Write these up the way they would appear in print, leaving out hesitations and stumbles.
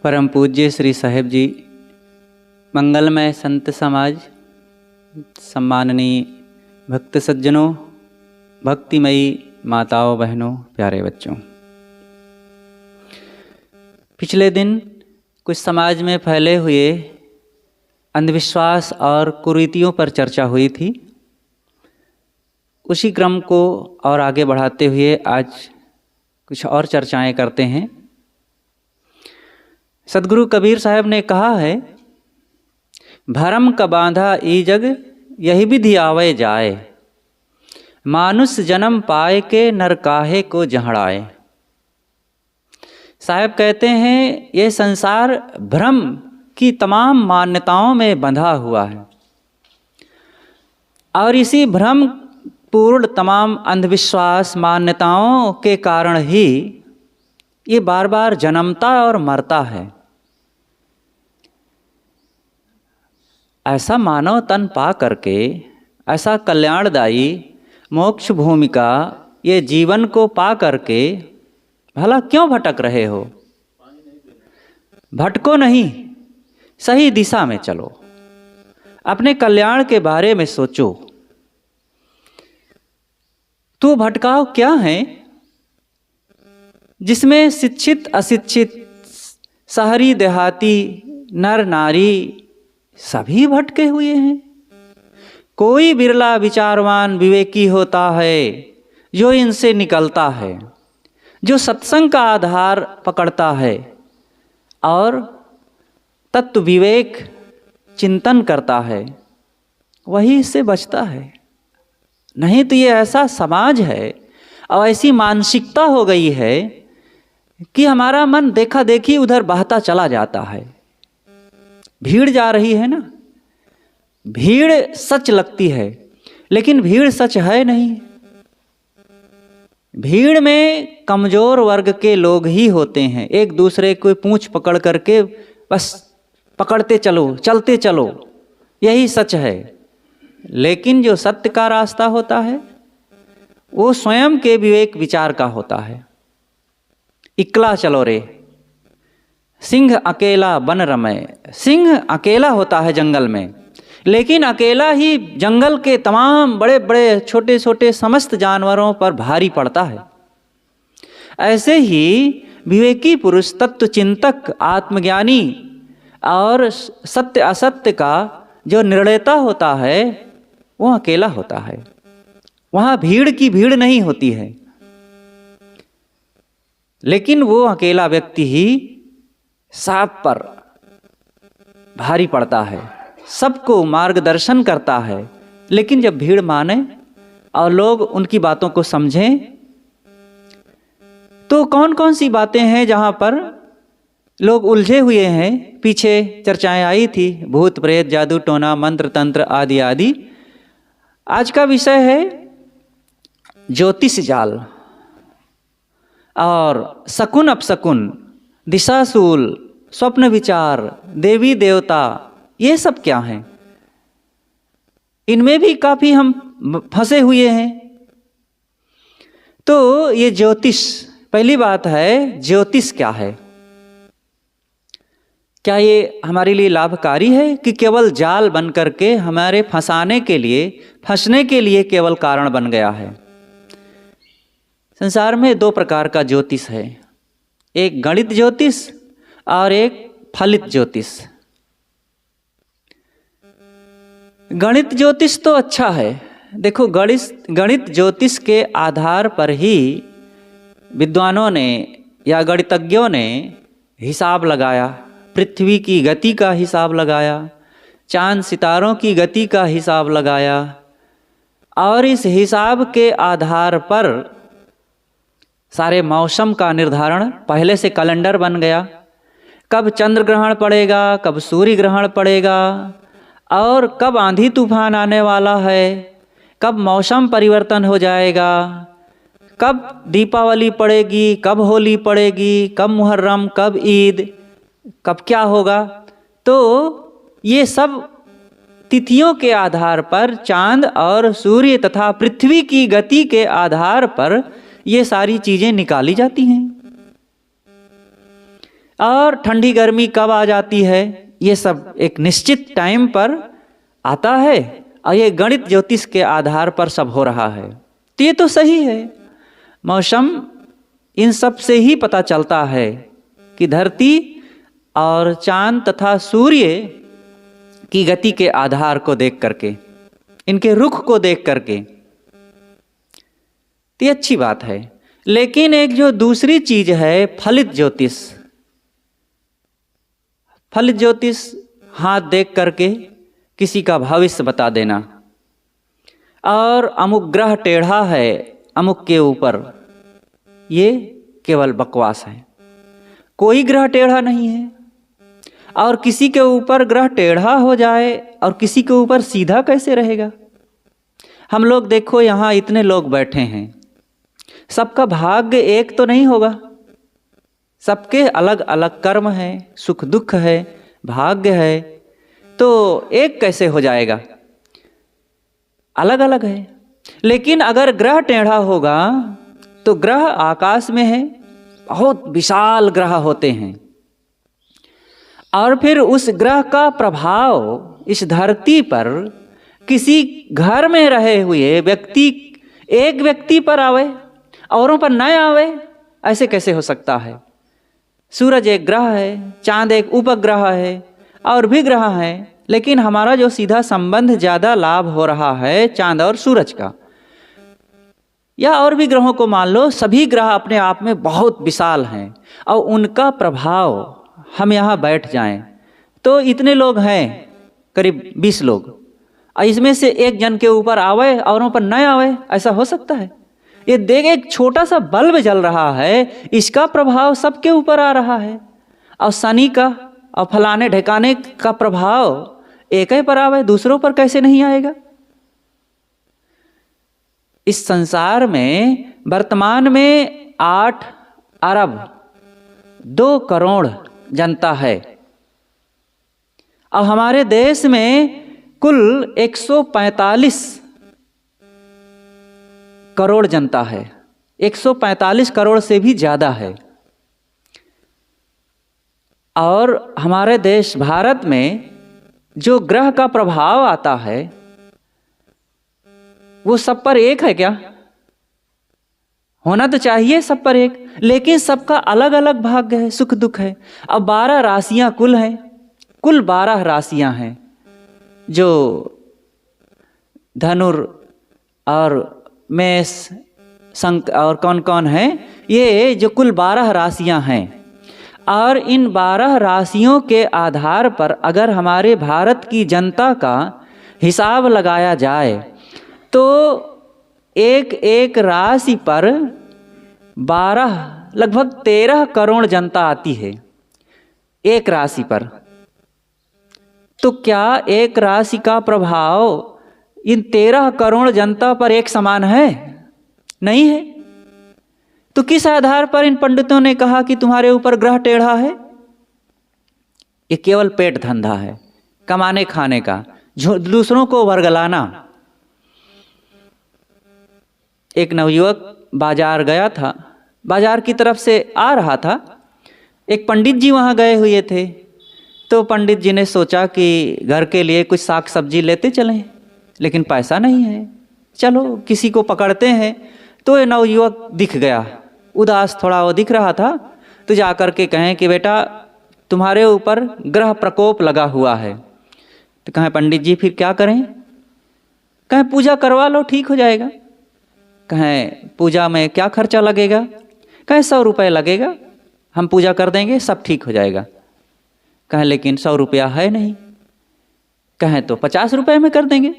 परम पूज्य श्री साहिब जी, मंगलमय संत समाज, सम्माननीय भक्त सज्जनों, भक्तिमयी माताओं बहनों, प्यारे बच्चों। पिछले दिन कुछ समाज में फैले हुए अंधविश्वास और कुरीतियों पर चर्चा हुई थी। उसी क्रम को और आगे बढ़ाते हुए आज कुछ और चर्चाएं करते हैं। सदगुरु कबीर साहब ने कहा है, भरम का बांधा ई जग यही विधि आवे जाए, मानुष जन्म पाए के नर काहे को जहड़ाए। साहब कहते हैं ये संसार भ्रम की तमाम मान्यताओं में बंधा हुआ है और इसी भ्रम पूर्ण तमाम अंधविश्वास मान्यताओं के कारण ही ये बार बार जन्मता और मरता है। ऐसा मानव तन पा करके, ऐसा कल्याणदायी मोक्ष भूमिका ये जीवन को पा करके भला क्यों भटक रहे हो? भटको नहीं, सही दिशा में चलो, अपने कल्याण के बारे में सोचो। तो भटकाव क्या है जिसमें शिक्षित अशिक्षित, शहरी देहाती, नर नारी सभी भटके हुए हैं। कोई बिरला विचारवान विवेकी होता है जो इनसे निकलता है, जो सत्संग का आधार पकड़ता है और तत्व विवेक चिंतन करता है, वही इससे बचता है। नहीं तो ये ऐसा समाज है और ऐसी मानसिकता हो गई है कि हमारा मन देखा देखी उधर बहता चला जाता है। भीड़ जा रही है ना, भीड़ सच लगती है लेकिन भीड़ सच है नहीं। भीड़ में कमजोर वर्ग के लोग ही होते हैं, एक दूसरे को पूंछ पकड़ करके बस पकड़ते चलो, चलते चलो, यही सच है। लेकिन जो सत्य का रास्ता होता है वो स्वयं के विवेक विचार का होता है। इकला चलो रे, सिंह अकेला बन रमे। सिंह अकेला होता है जंगल में, लेकिन अकेला ही जंगल के तमाम बड़े बड़े छोटे छोटे समस्त जानवरों पर भारी पड़ता है। ऐसे ही विवेकी पुरुष, तत्व चिंतक, आत्मज्ञानी और सत्य असत्य का जो निर्णयता होता है वो अकेला होता है। वहाँ भीड़ की भीड़ नहीं होती है, लेकिन वो अकेला व्यक्ति ही सांप पर भारी पड़ता है, सबको मार्गदर्शन करता है। लेकिन जब भीड़ माने और लोग उनकी बातों को समझें, तो कौन कौन सी बातें हैं जहाँ पर लोग उलझे हुए हैं। पीछे चर्चाएं आई थी, भूत प्रेत, जादू टोना, मंत्र तंत्र आदि आदि। आज का विषय है ज्योतिष जाल और शकुन अपशकुन, दिशाशूल, स्वप्न विचार, देवी देवता, ये सब क्या हैं? इनमें भी काफी हम फंसे हुए हैं। तो ये ज्योतिष, पहली बात है ज्योतिष क्या है? क्या ये हमारे लिए लाभकारी है कि केवल जाल बन करके हमारे फंसाने के लिए, फंसने के लिए केवल कारण बन गया है? संसार में दो प्रकार का ज्योतिष है, एक गणित ज्योतिष और एक फलित ज्योतिष। गणित ज्योतिष तो अच्छा है। देखो, गणित ज्योतिष के आधार पर ही विद्वानों ने या गणितज्ञों ने हिसाब लगाया, पृथ्वी की गति का हिसाब लगाया, चांद सितारों की गति का हिसाब लगाया और इस हिसाब के आधार पर सारे मौसम का निर्धारण, पहले से कैलेंडर बन गया। कब चंद्र ग्रहण पड़ेगा, कब सूर्य ग्रहण पड़ेगा और कब आंधी तूफान आने वाला है, कब मौसम परिवर्तन हो जाएगा, कब दीपावली पड़ेगी, कब होली पड़ेगी, कब मुहर्रम, कब ईद, कब क्या होगा। तो ये सब तिथियों के आधार पर, चांद और सूर्य तथा पृथ्वी की गति के आधार पर ये सारी चीजें निकाली जाती हैं। और ठंडी गर्मी कब आ जाती है, ये सब एक निश्चित टाइम पर आता है और ये गणित ज्योतिष के आधार पर सब हो रहा है। तो ये तो सही है। मौसम इन सब से ही पता चलता है कि धरती और चांद तथा सूर्य की गति के आधार को देख करके, इनके रुख को देख करके, तो ये अच्छी बात है। लेकिन एक जो दूसरी चीज है फलित ज्योतिष, फलित ज्योतिष हाथ देख करके किसी का भविष्य बता देना, और अमुक ग्रह टेढ़ा है अमुक के ऊपर, ये केवल बकवास है। कोई ग्रह टेढ़ा नहीं है, और किसी के ऊपर ग्रह टेढ़ा हो जाए और किसी के ऊपर सीधा कैसे रहेगा। हम लोग देखो यहाँ इतने लोग बैठे हैं, सबका भाग्य एक तो नहीं होगा, सबके अलग अलग कर्म है, सुख दुख है, भाग्य है, तो एक कैसे हो जाएगा, अलग अलग है। लेकिन अगर ग्रह टेढ़ा होगा तो ग्रह आकाश में है, बहुत विशाल ग्रह होते हैं, और फिर उस ग्रह का प्रभाव इस धरती पर किसी घर में रहे हुए व्यक्ति, एक व्यक्ति पर आवे, औरों पर न आवे, ऐसे कैसे हो सकता है। सूरज एक ग्रह है, चांद एक उपग्रह है, और भी ग्रह हैं, लेकिन हमारा जो सीधा संबंध ज़्यादा लाभ हो रहा है चांद और सूरज का, या और भी ग्रहों को मान लो, सभी ग्रह अपने आप में बहुत विशाल हैं, और उनका प्रभाव हम यहाँ बैठ जाएं तो इतने लोग हैं, करीब 20 लोग, और इसमें से एक जन के ऊपर आवे औरों पर न आवे, ऐसा हो सकता है। ये देख, एक छोटा सा बल्ब जल रहा है, इसका प्रभाव सबके ऊपर आ रहा है, और शनि का और फलाने ढेकाने का प्रभाव एक ही पर आवे, दूसरों पर कैसे नहीं आएगा। इस संसार में वर्तमान में 8 अरब 2 करोड़ जनता है, और हमारे देश में कुल 145 करोड़ जनता है, 145 करोड़ से भी ज़्यादा है। और हमारे देश भारत में जो ग्रह का प्रभाव आता है वो सब पर एक है क्या? होना तो चाहिए सब पर एक, लेकिन सबका अलग अलग भाग्य है, सुख दुख है। अब 12 राशियां कुल हैं, कुल 12 राशियां हैं, जो धनुर और मेष संक और कौन कौन है, ये जो कुल 12 राशियां हैं। और इन 12 राशियों के आधार पर अगर हमारे भारत की जनता का हिसाब लगाया जाए तो एक एक राशि पर 12 लगभग 13 करोड़ जनता आती है एक राशि पर। तो क्या एक राशि का प्रभाव इन 13 करोड़ जनता पर एक समान है? नहीं है। तो किस आधार पर इन पंडितों ने कहा कि तुम्हारे ऊपर ग्रह टेढ़ा है? ये केवल पेट धंधा है, कमाने खाने का, दूसरों को वर्गलाना। एक नवयुवक बाजार गया था, बाजार की तरफ से आ रहा था, एक पंडित जी वहाँ गए हुए थे। तो पंडित जी ने सोचा कि घर के लिए कुछ साग सब्जी लेते चलें, लेकिन पैसा नहीं है, चलो किसी को पकड़ते हैं। तो ये नवयुवक दिख गया, उदास थोड़ा वो दिख रहा था। तो जा कर के कहें कि बेटा तुम्हारे ऊपर ग्रह प्रकोप लगा हुआ है। तो कहें पंडित जी फिर क्या करें? कहें पूजा करवा लो, ठीक हो जाएगा। कहें पूजा में क्या खर्चा लगेगा? कहें 100 रुपये लगेगा, हम पूजा कर देंगे, सब ठीक हो जाएगा। कहें लेकिन 100 रुपया है नहीं। कहें तो 50 रुपये में कर देंगे,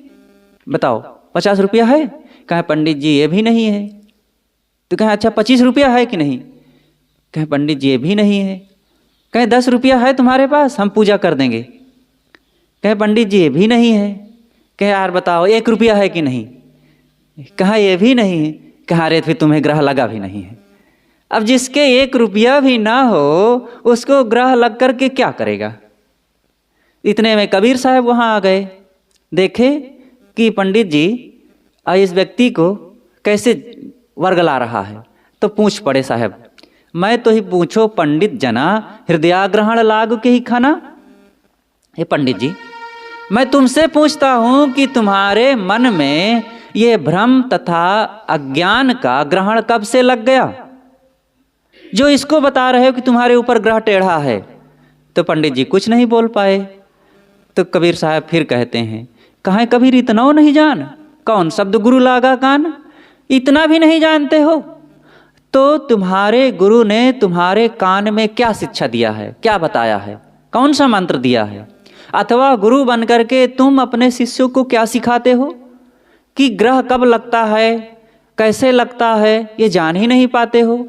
बताओ 50 रुपया है? कहें पंडित जी ये भी नहीं है। तो कहें अच्छा 25 रुपया है कि नहीं? कहें पंडित जी ये भी नहीं है। कहें 10 रुपया है तुम्हारे पास, हम पूजा कर देंगे। कहें पंडित जी ये भी नहीं है। कहें यार बताओ 1 रुपया है कि नहीं? कहा ये भी नहीं है। कहा अरे फिर तुम्हें ग्रह लगा भी नहीं है। अब जिसके 1 रुपया भी ना हो उसको ग्रह लग कर के क्या करेगा? इतने में कबीर साहब वहाँ आ गए, देखे कि पंडित जी इस व्यक्ति को कैसे वर्गला रहा है। तो पूछ पड़े साहब, मैं तो ही पूछो पंडित जना, हृदयाग्रहण लागु के ही खाना। हे पंडित जी, मैं तुमसे पूछता हूँ कि तुम्हारे मन में ये भ्रम तथा अज्ञान का ग्रहण कब से लग गया, जो इसको बता रहे हो कि तुम्हारे ऊपर ग्रह टेढ़ा है। तो पंडित जी कुछ नहीं बोल पाए। तो कबीर साहब फिर कहते हैं, कहाँ कबीर इतना नहीं जान, कौन शब्द गुरु लागा कान, इतना भी नहीं जानते हो। तो तुम्हारे गुरु ने तुम्हारे कान में क्या शिक्षा दिया है, क्या बताया है, कौन सा मंत्र दिया है? अथवा गुरु बन करके तुम अपने शिष्यों को क्या सिखाते हो कि ग्रह कब लगता है, कैसे लगता है, ये जान ही नहीं पाते हो।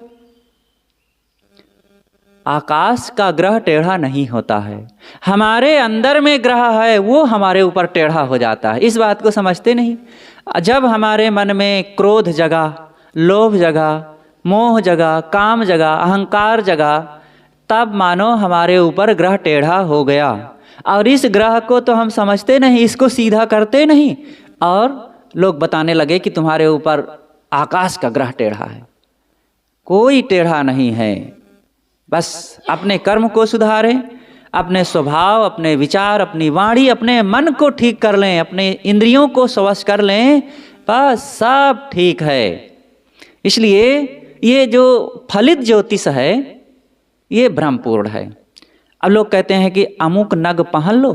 आकाश का ग्रह टेढ़ा नहीं होता है, हमारे अंदर में ग्रह है वो हमारे ऊपर टेढ़ा हो जाता है। इस बात को समझते नहीं। जब हमारे मन में क्रोध जगा, लोभ जगा, मोह जगा, काम जगा, अहंकार जगा, तब मानो हमारे ऊपर ग्रह टेढ़ा हो गया। और इस ग्रह को तो हम समझते नहीं, इसको सीधा करते नहीं, और लोग बताने लगे कि तुम्हारे ऊपर आकाश का ग्रह टेढ़ा है। कोई टेढ़ा नहीं है, बस अपने कर्म को सुधारें, अपने स्वभाव, अपने विचार, अपनी वाणी, अपने मन को ठीक कर लें, अपने इंद्रियों को स्वश कर लें, बस सब ठीक है। इसलिए ये जो फलित ज्योतिष है ये भ्रमपूर्ण है। अब लोग कहते हैं कि अमुक नग पहन लो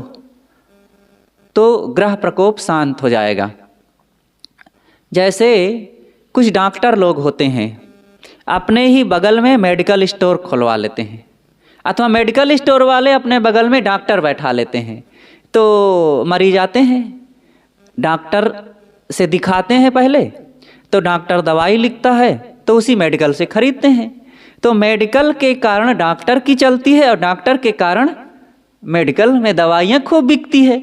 तो ग्रह प्रकोप शांत हो जाएगा। जैसे कुछ डॉक्टर लोग होते हैं, अपने ही बगल में मेडिकल स्टोर खुलवा लेते हैं, अथवा मेडिकल स्टोर वाले अपने बगल में डॉक्टर बैठा लेते हैं। तो मरीज आते हैं, डॉक्टर से दिखाते हैं पहले, तो डॉक्टर दवाई लिखता है तो उसी मेडिकल से खरीदते हैं। तो मेडिकल के कारण डॉक्टर की चलती है और डॉक्टर के कारण मेडिकल में दवाइयाँ खूब बिकती है,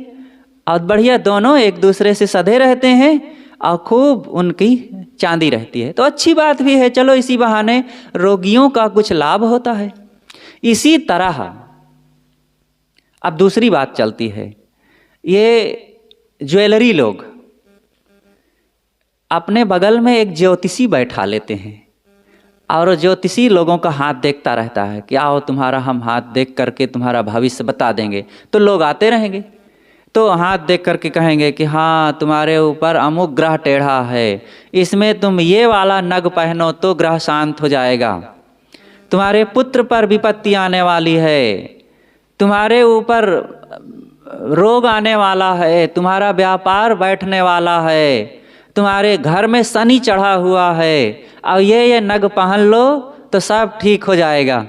और बढ़िया दोनों एक दूसरे से सधे रहते हैं और खूब उनकी चांदी रहती है। तो अच्छी बात भी है, चलो इसी बहाने रोगियों का कुछ लाभ होता है। इसी तरह अब दूसरी बात चलती है, ये ज्वेलरी लोग अपने बगल में एक ज्योतिषी बैठा लेते हैं, और ज्योतिषी लोगों का हाथ देखता रहता है कि आओ तुम्हारा हम हाथ देख करके तुम्हारा भविष्य बता देंगे। तो लोग आते रहेंगे, तो हाथ देख करके कहेंगे कि हाँ तुम्हारे ऊपर अमुक ग्रह टेढ़ा है, इसमें तुम ये वाला नग पहनो तो ग्रह शांत हो जाएगा, तुम्हारे पुत्र पर विपत्ति आने वाली है, तुम्हारे ऊपर रोग आने वाला है, तुम्हारा व्यापार बैठने वाला है, तुम्हारे घर में शनि चढ़ा हुआ है, और ये नग पहन लो तो सब ठीक हो जाएगा।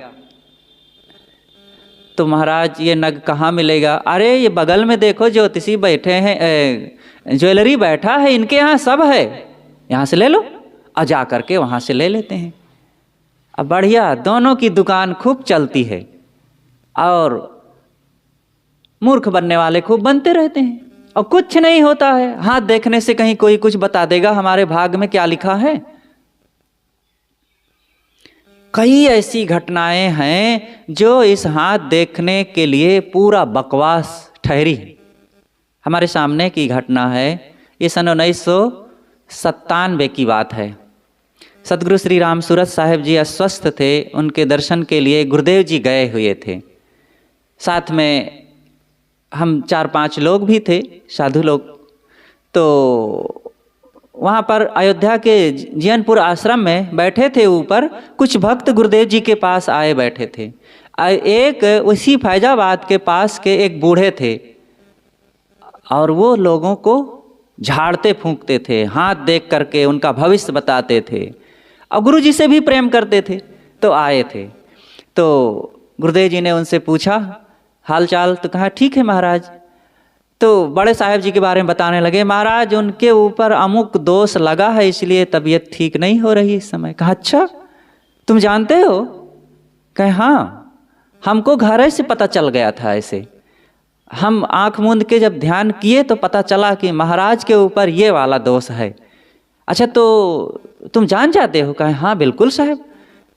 तो महाराज ये नग कहाँ मिलेगा? अरे ये बगल में देखो ज्योतिषी बैठे हैं, ज्वेलरी बैठा है, इनके यहाँ सब है, यहाँ से ले लो। और जा करके वहाँ से ले लेते हैं। अब बढ़िया दोनों की दुकान खूब चलती है, और मूर्ख बनने वाले खूब बनते रहते हैं, और कुछ नहीं होता है। हाथ देखने से कहीं कोई कुछ बता देगा हमारे भाग में क्या लिखा है। कई ऐसी घटनाएं हैं जो इस हाथ देखने के लिए पूरा बकवास ठहरी। हमारे सामने की घटना है, ये सन 1997 की बात है। सतगुरु श्री राम सूरत साहिब जी अस्वस्थ थे, उनके दर्शन के लिए गुरुदेव जी गए हुए थे। साथ में हम 4-5 लोग भी थे, साधु लोग। तो वहाँ पर अयोध्या के जियनपुर आश्रम में बैठे थे। ऊपर कुछ भक्त गुरुदेव जी के पास आए बैठे थे। एक उसी फैजाबाद के पास के एक बूढ़े थे, और वो लोगों को झाड़ते फूंकते थे, हाथ देख करके उनका भविष्य बताते थे, और गुरु जी से भी प्रेम करते थे। तो आए थे, तो गुरुदेव जी ने उनसे पूछा हाल चाल, तो कहा ठीक है महाराज। तो बड़े साहब जी के बारे में बताने लगे, महाराज उनके ऊपर अमुक दोष लगा है, इसलिए तबीयत ठीक नहीं हो रही इस समय। कहा अच्छा तुम जानते हो? कहे हाँ, हमको घर से पता चल गया था। ऐसे हम आंख मूंद के जब ध्यान किए तो पता चला कि महाराज के ऊपर ये वाला दोष है। अच्छा तो तुम जान जाते हो? कहे हाँ बिल्कुल साहब।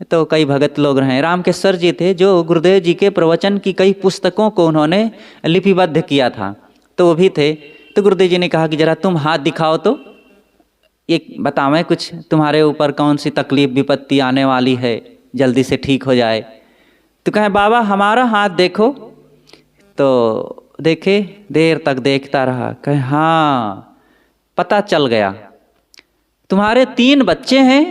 तो कई भगत लोग रहे, रामकेश्वर जी थे जो गुरुदेव जी के प्रवचन की कई पुस्तकों को उन्होंने लिपिबद्ध किया था, तो वो भी थे। तो गुरुदेव जी ने कहा कि जरा तुम हाथ दिखाओ तो ये बतावें कुछ तुम्हारे ऊपर कौन सी तकलीफ विपत्ति आने वाली है, जल्दी से ठीक हो जाए। तो कहे बाबा हमारा हाथ देखो। तो देखे, देर तक देखता रहा। कहे हाँ पता चल गया, तुम्हारे 3 बच्चे हैं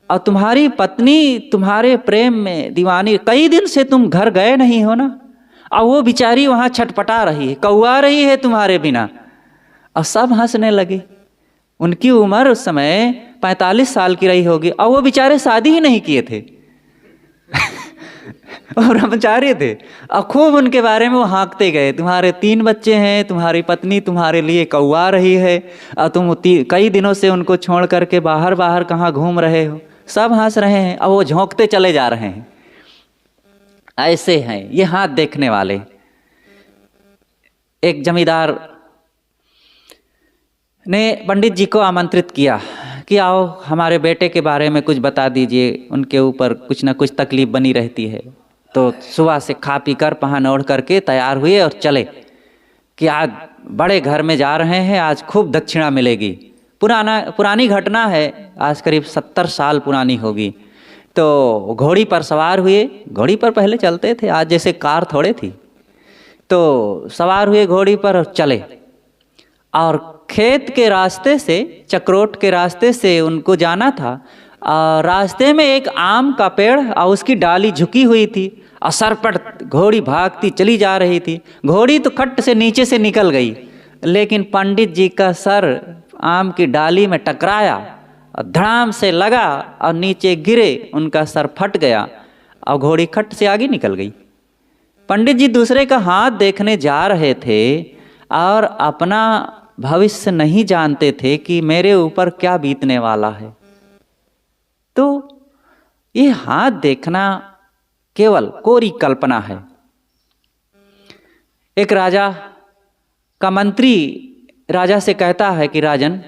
और तुम्हारी पत्नी तुम्हारे प्रेम में दीवानी, कई दिन से तुम घर गए नहीं हो ना, और वो बेचारी वहाँ छटपटा रही है, कौआ रही है तुम्हारे बिना। और सब हंसने लगे। उनकी उम्र उस समय 45 साल की रही होगी और वो बेचारे शादी ही नहीं किए थे और ब्रह्मचारी थे। और खूब उनके बारे में वो हाँकते गए, तुम्हारे 3 बच्चे हैं, तुम्हारी पत्नी तुम्हारे लिए कौआ रही है और तुम कई दिनों से उनको छोड़ करके बाहर बाहर कहाँ घूम रहे हो। सब हंस रहे हैं और वो झोंकते चले जा रहे हैं। ऐसे हैं ये हाथ देखने वाले। एक जमींदार ने पंडित जी को आमंत्रित किया कि आओ हमारे बेटे के बारे में कुछ बता दीजिए, उनके ऊपर कुछ ना कुछ तकलीफ बनी रहती है। तो सुबह से खा पी कर पहन ओढ़ करके तैयार हुए और चले कि आज बड़े घर में जा रहे हैं, आज खूब दक्षिणा मिलेगी। पुरानी घटना है, आज करीब 70 साल पुरानी होगी। तो घोड़ी पर सवार हुए, घोड़ी पर पहले चलते थे, आज जैसे कार थोड़े थी। तो सवार हुए घोड़ी पर और चले, और खेत के रास्ते से, चक्रोट के रास्ते से उनको जाना था। और रास्ते में एक आम का पेड़ और उसकी डाली झुकी हुई थी और सर पर घोड़ी भागती चली जा रही थी। घोड़ी तो खट से नीचे से निकल गई, लेकिन पंडित जी का सर आम की डाली में टकराया और धड़ाम से लगा और नीचे गिरे, उनका सर फट गया और घोड़ी खट से आगे निकल गई। पंडित जी दूसरे का हाथ देखने जा रहे थे और अपना भविष्य नहीं जानते थे कि मेरे ऊपर क्या बीतने वाला है। तो ये हाथ देखना केवल कोरी कल्पना है। एक राजा का मंत्री राजा से कहता है कि राजन,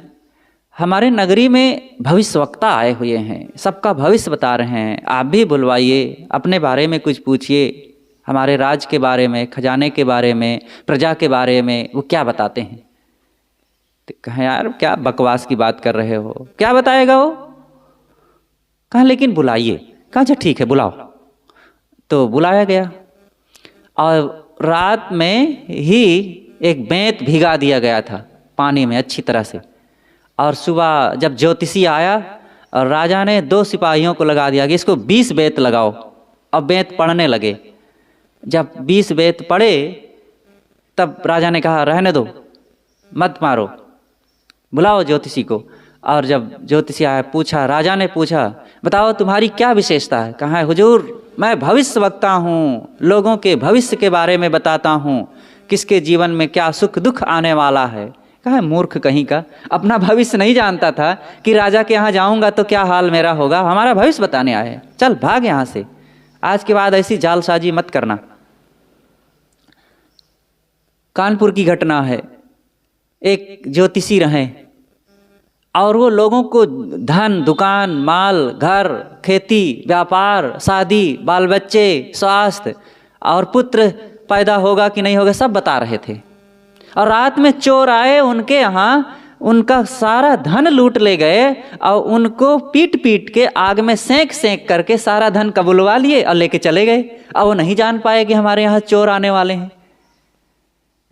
हमारे नगरी में भविष्यवक्ता आए हुए हैं, सबका भविष्य बता रहे हैं, आप भी बुलवाइए, अपने बारे में कुछ पूछिए, हमारे राज के बारे में, खजाने के बारे में, प्रजा के बारे में वो क्या बताते हैं। तो कहा यार क्या बकवास की बात कर रहे हो, क्या बताएगा वो। कहा लेकिन बुलाइए। कहा अच्छा ठीक है बुलाओ। तो बुलाया गया और रात में ही एक बेंत भिगा दिया गया था पानी में अच्छी तरह से। और सुबह जब ज्योतिषी आया और राजा ने 2 सिपाहियों को लगा दिया कि इसको 20 बेंत लगाओ। अब बेंत पढ़ने लगे। जब 20 बेंत पढ़े तब राजा ने कहा रहने दो, मत मारो, बुलाओ ज्योतिषी को। और जब ज्योतिषी आया, पूछा, राजा ने पूछा बताओ तुम्हारी क्या विशेषता है। कहा हुजूर मैं भविष्य वक्ता हूँ, लोगों के भविष्य के बारे में बताता हूँ, किसके जीवन में क्या सुख दुख आने वाला है। कहा मूर्ख कहीं का, अपना भविष्य नहीं जानता था कि राजा के यहाँ जाऊँगा तो क्या हाल मेरा होगा, हमारा भविष्य बताने आए, चल भाग यहाँ से, आज के बाद ऐसी जालसाजी मत करना। कानपुर की घटना है। एक ज्योतिषी रहे और वो लोगों को धन, दुकान, माल, घर, खेती, व्यापार, शादी, बाल बच्चे, स्वास्थ्य और पुत्र पैदा होगा कि नहीं होगा सब बता रहे थे। और रात में चोर आए उनके यहाँ, उनका सारा धन लूट ले गए और उनको पीट पीट के आग में सेंक सेंक करके सारा धन कबूलवा लिए और लेके चले गए। और वो नहीं जान पाए कि हमारे यहाँ चोर आने वाले हैं।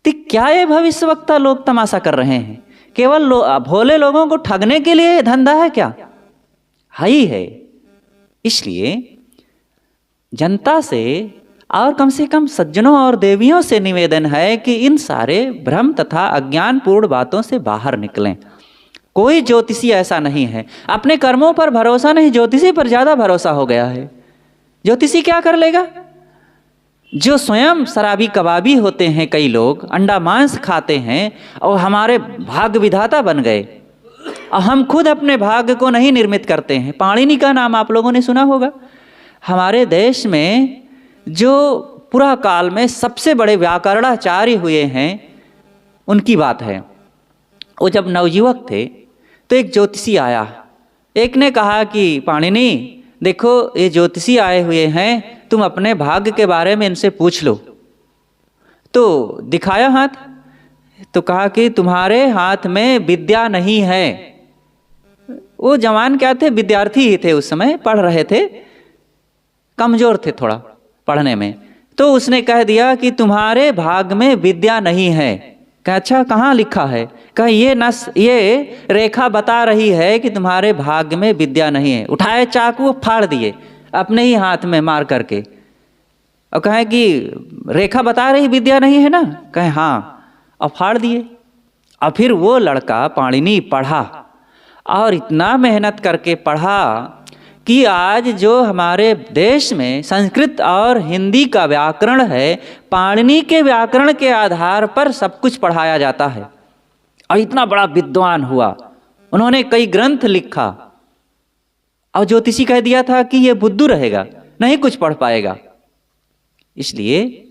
तो क्या ये भविष्यवक्ता लोग तमाशा कर रहे हैं? केवल भोले लोगों को ठगने के लिए धंधा है क्या? है ही है। इसलिए जनता से और कम से कम सज्जनों और देवियों से निवेदन है कि इन सारे भ्रम तथा अज्ञानपूर्ण बातों से बाहर निकलें। कोई ज्योतिषी ऐसा नहीं है, अपने कर्मों पर भरोसा नहीं, ज्योतिषी पर ज़्यादा भरोसा हो गया है। ज्योतिषी क्या कर लेगा? जो स्वयं शराबी कबाबी होते हैं, कई लोग अंडा मांस खाते हैं और हमारे भाग्य विधाता बन गए, और हम खुद अपने भाग्य को नहीं निर्मित करते हैं। पाणिनि का नाम आप लोगों ने सुना होगा। हमारे देश में जो पुरा काल में सबसे बड़े व्याकरणाचार्य हुए हैं उनकी बात है। वो जब नवयुवक थे तो एक ज्योतिषी आया। एक ने कहा कि पाणिनि देखो ये ज्योतिषी आए हुए हैं, तुम अपने भाग्य के बारे में इनसे पूछ लो। तो दिखाया हाथ, तो कहा कि तुम्हारे हाथ में विद्या नहीं है। वो जवान क्या थे, विद्यार्थी ही थे, उस समय पढ़ रहे थे। कमज़ोर थे थोड़ा पढ़ने में। तो उसने कह दिया कि तुम्हारे भाग में विद्या नहीं है। कहा अच्छा कहाँ लिखा है? कहा ये रेखा बता रही है कि तुम्हारे भाग में विद्या नहीं है। उठाए चाकू फाड़ दिए अपने ही हाथ में मार करके, और कहे कि रेखा बता रही विद्या नहीं है ना? कहे हाँ, और फाड़ दिए। और फिर वो लड़का पाणिनि पढ़ा और इतना मेहनत करके पढ़ा कि आज जो हमारे देश में संस्कृत और हिंदी का व्याकरण है, पाणिनि के व्याकरण के आधार पर सब कुछ पढ़ाया जाता है। और इतना बड़ा विद्वान हुआ, उन्होंने कई ग्रंथ लिखा। और ज्योतिषी कह दिया था कि ये बुद्धू रहेगा, नहीं कुछ पढ़ पाएगा। इसलिए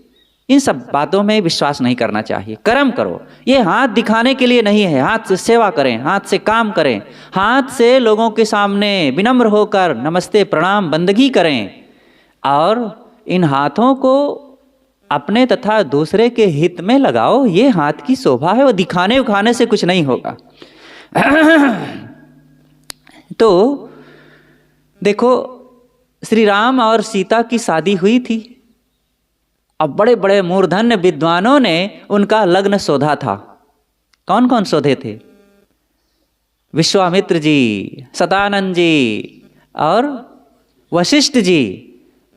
इन सब बातों में विश्वास नहीं करना चाहिए। कर्म करो, ये हाथ दिखाने के लिए नहीं है। हाथ से सेवा करें, हाथ से काम करें, हाथ से लोगों के सामने विनम्र होकर नमस्ते प्रणाम बंदगी करें, और इन हाथों को अपने तथा दूसरे के हित में लगाओ। ये हाथ की शोभा है, वो दिखाने उखाने से कुछ नहीं होगा। तो देखो, श्री राम और सीता की शादी हुई थी। अब बड़े बड़े मूर्धन्य विद्वानों ने उनका लग्न शोधा था। कौन कौन शोधे थे? विश्वामित्र जी, सतानंद जी और वशिष्ठ जी।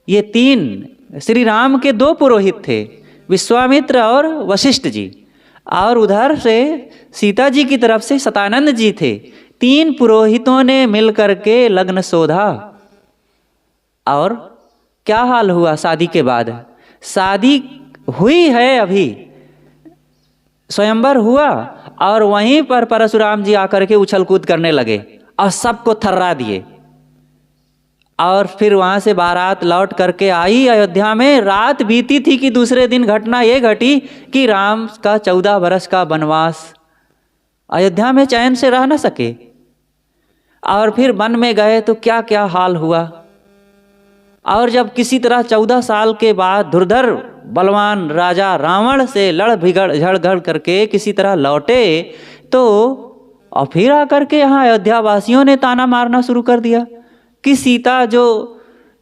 ये तीन श्री राम के दो पुरोहित थे, विश्वामित्र और वशिष्ठ जी। और उधर से सीता जी की तरफ से सतानंद जी थे। तीन पुरोहितों ने मिलकर के लग्न शोधा। और क्या हाल हुआ शादी के बाद? शादी हुई है, अभी स्वयंवर हुआ, और वहीं पर परशुराम जी आकर के उछल कूद करने लगे और सबको थर्रा दिए। और फिर वहाँ से बारात लौट करके आई अयोध्या में। रात बीती थी कि दूसरे दिन घटना ये घटी कि राम का 14 बरस का वनवास, अयोध्या में चैन से रह न सके। और फिर वन में गए तो क्या क्या हाल हुआ। और जब किसी तरह 14 साल के बाद धुरधर बलवान राजा रावण से लड़ भिगड़ झड़गड़ करके किसी तरह लौटे, तो और फिर आकर के यहाँ अयोध्या वासियों ने ताना मारना शुरू कर दिया कि सीता जो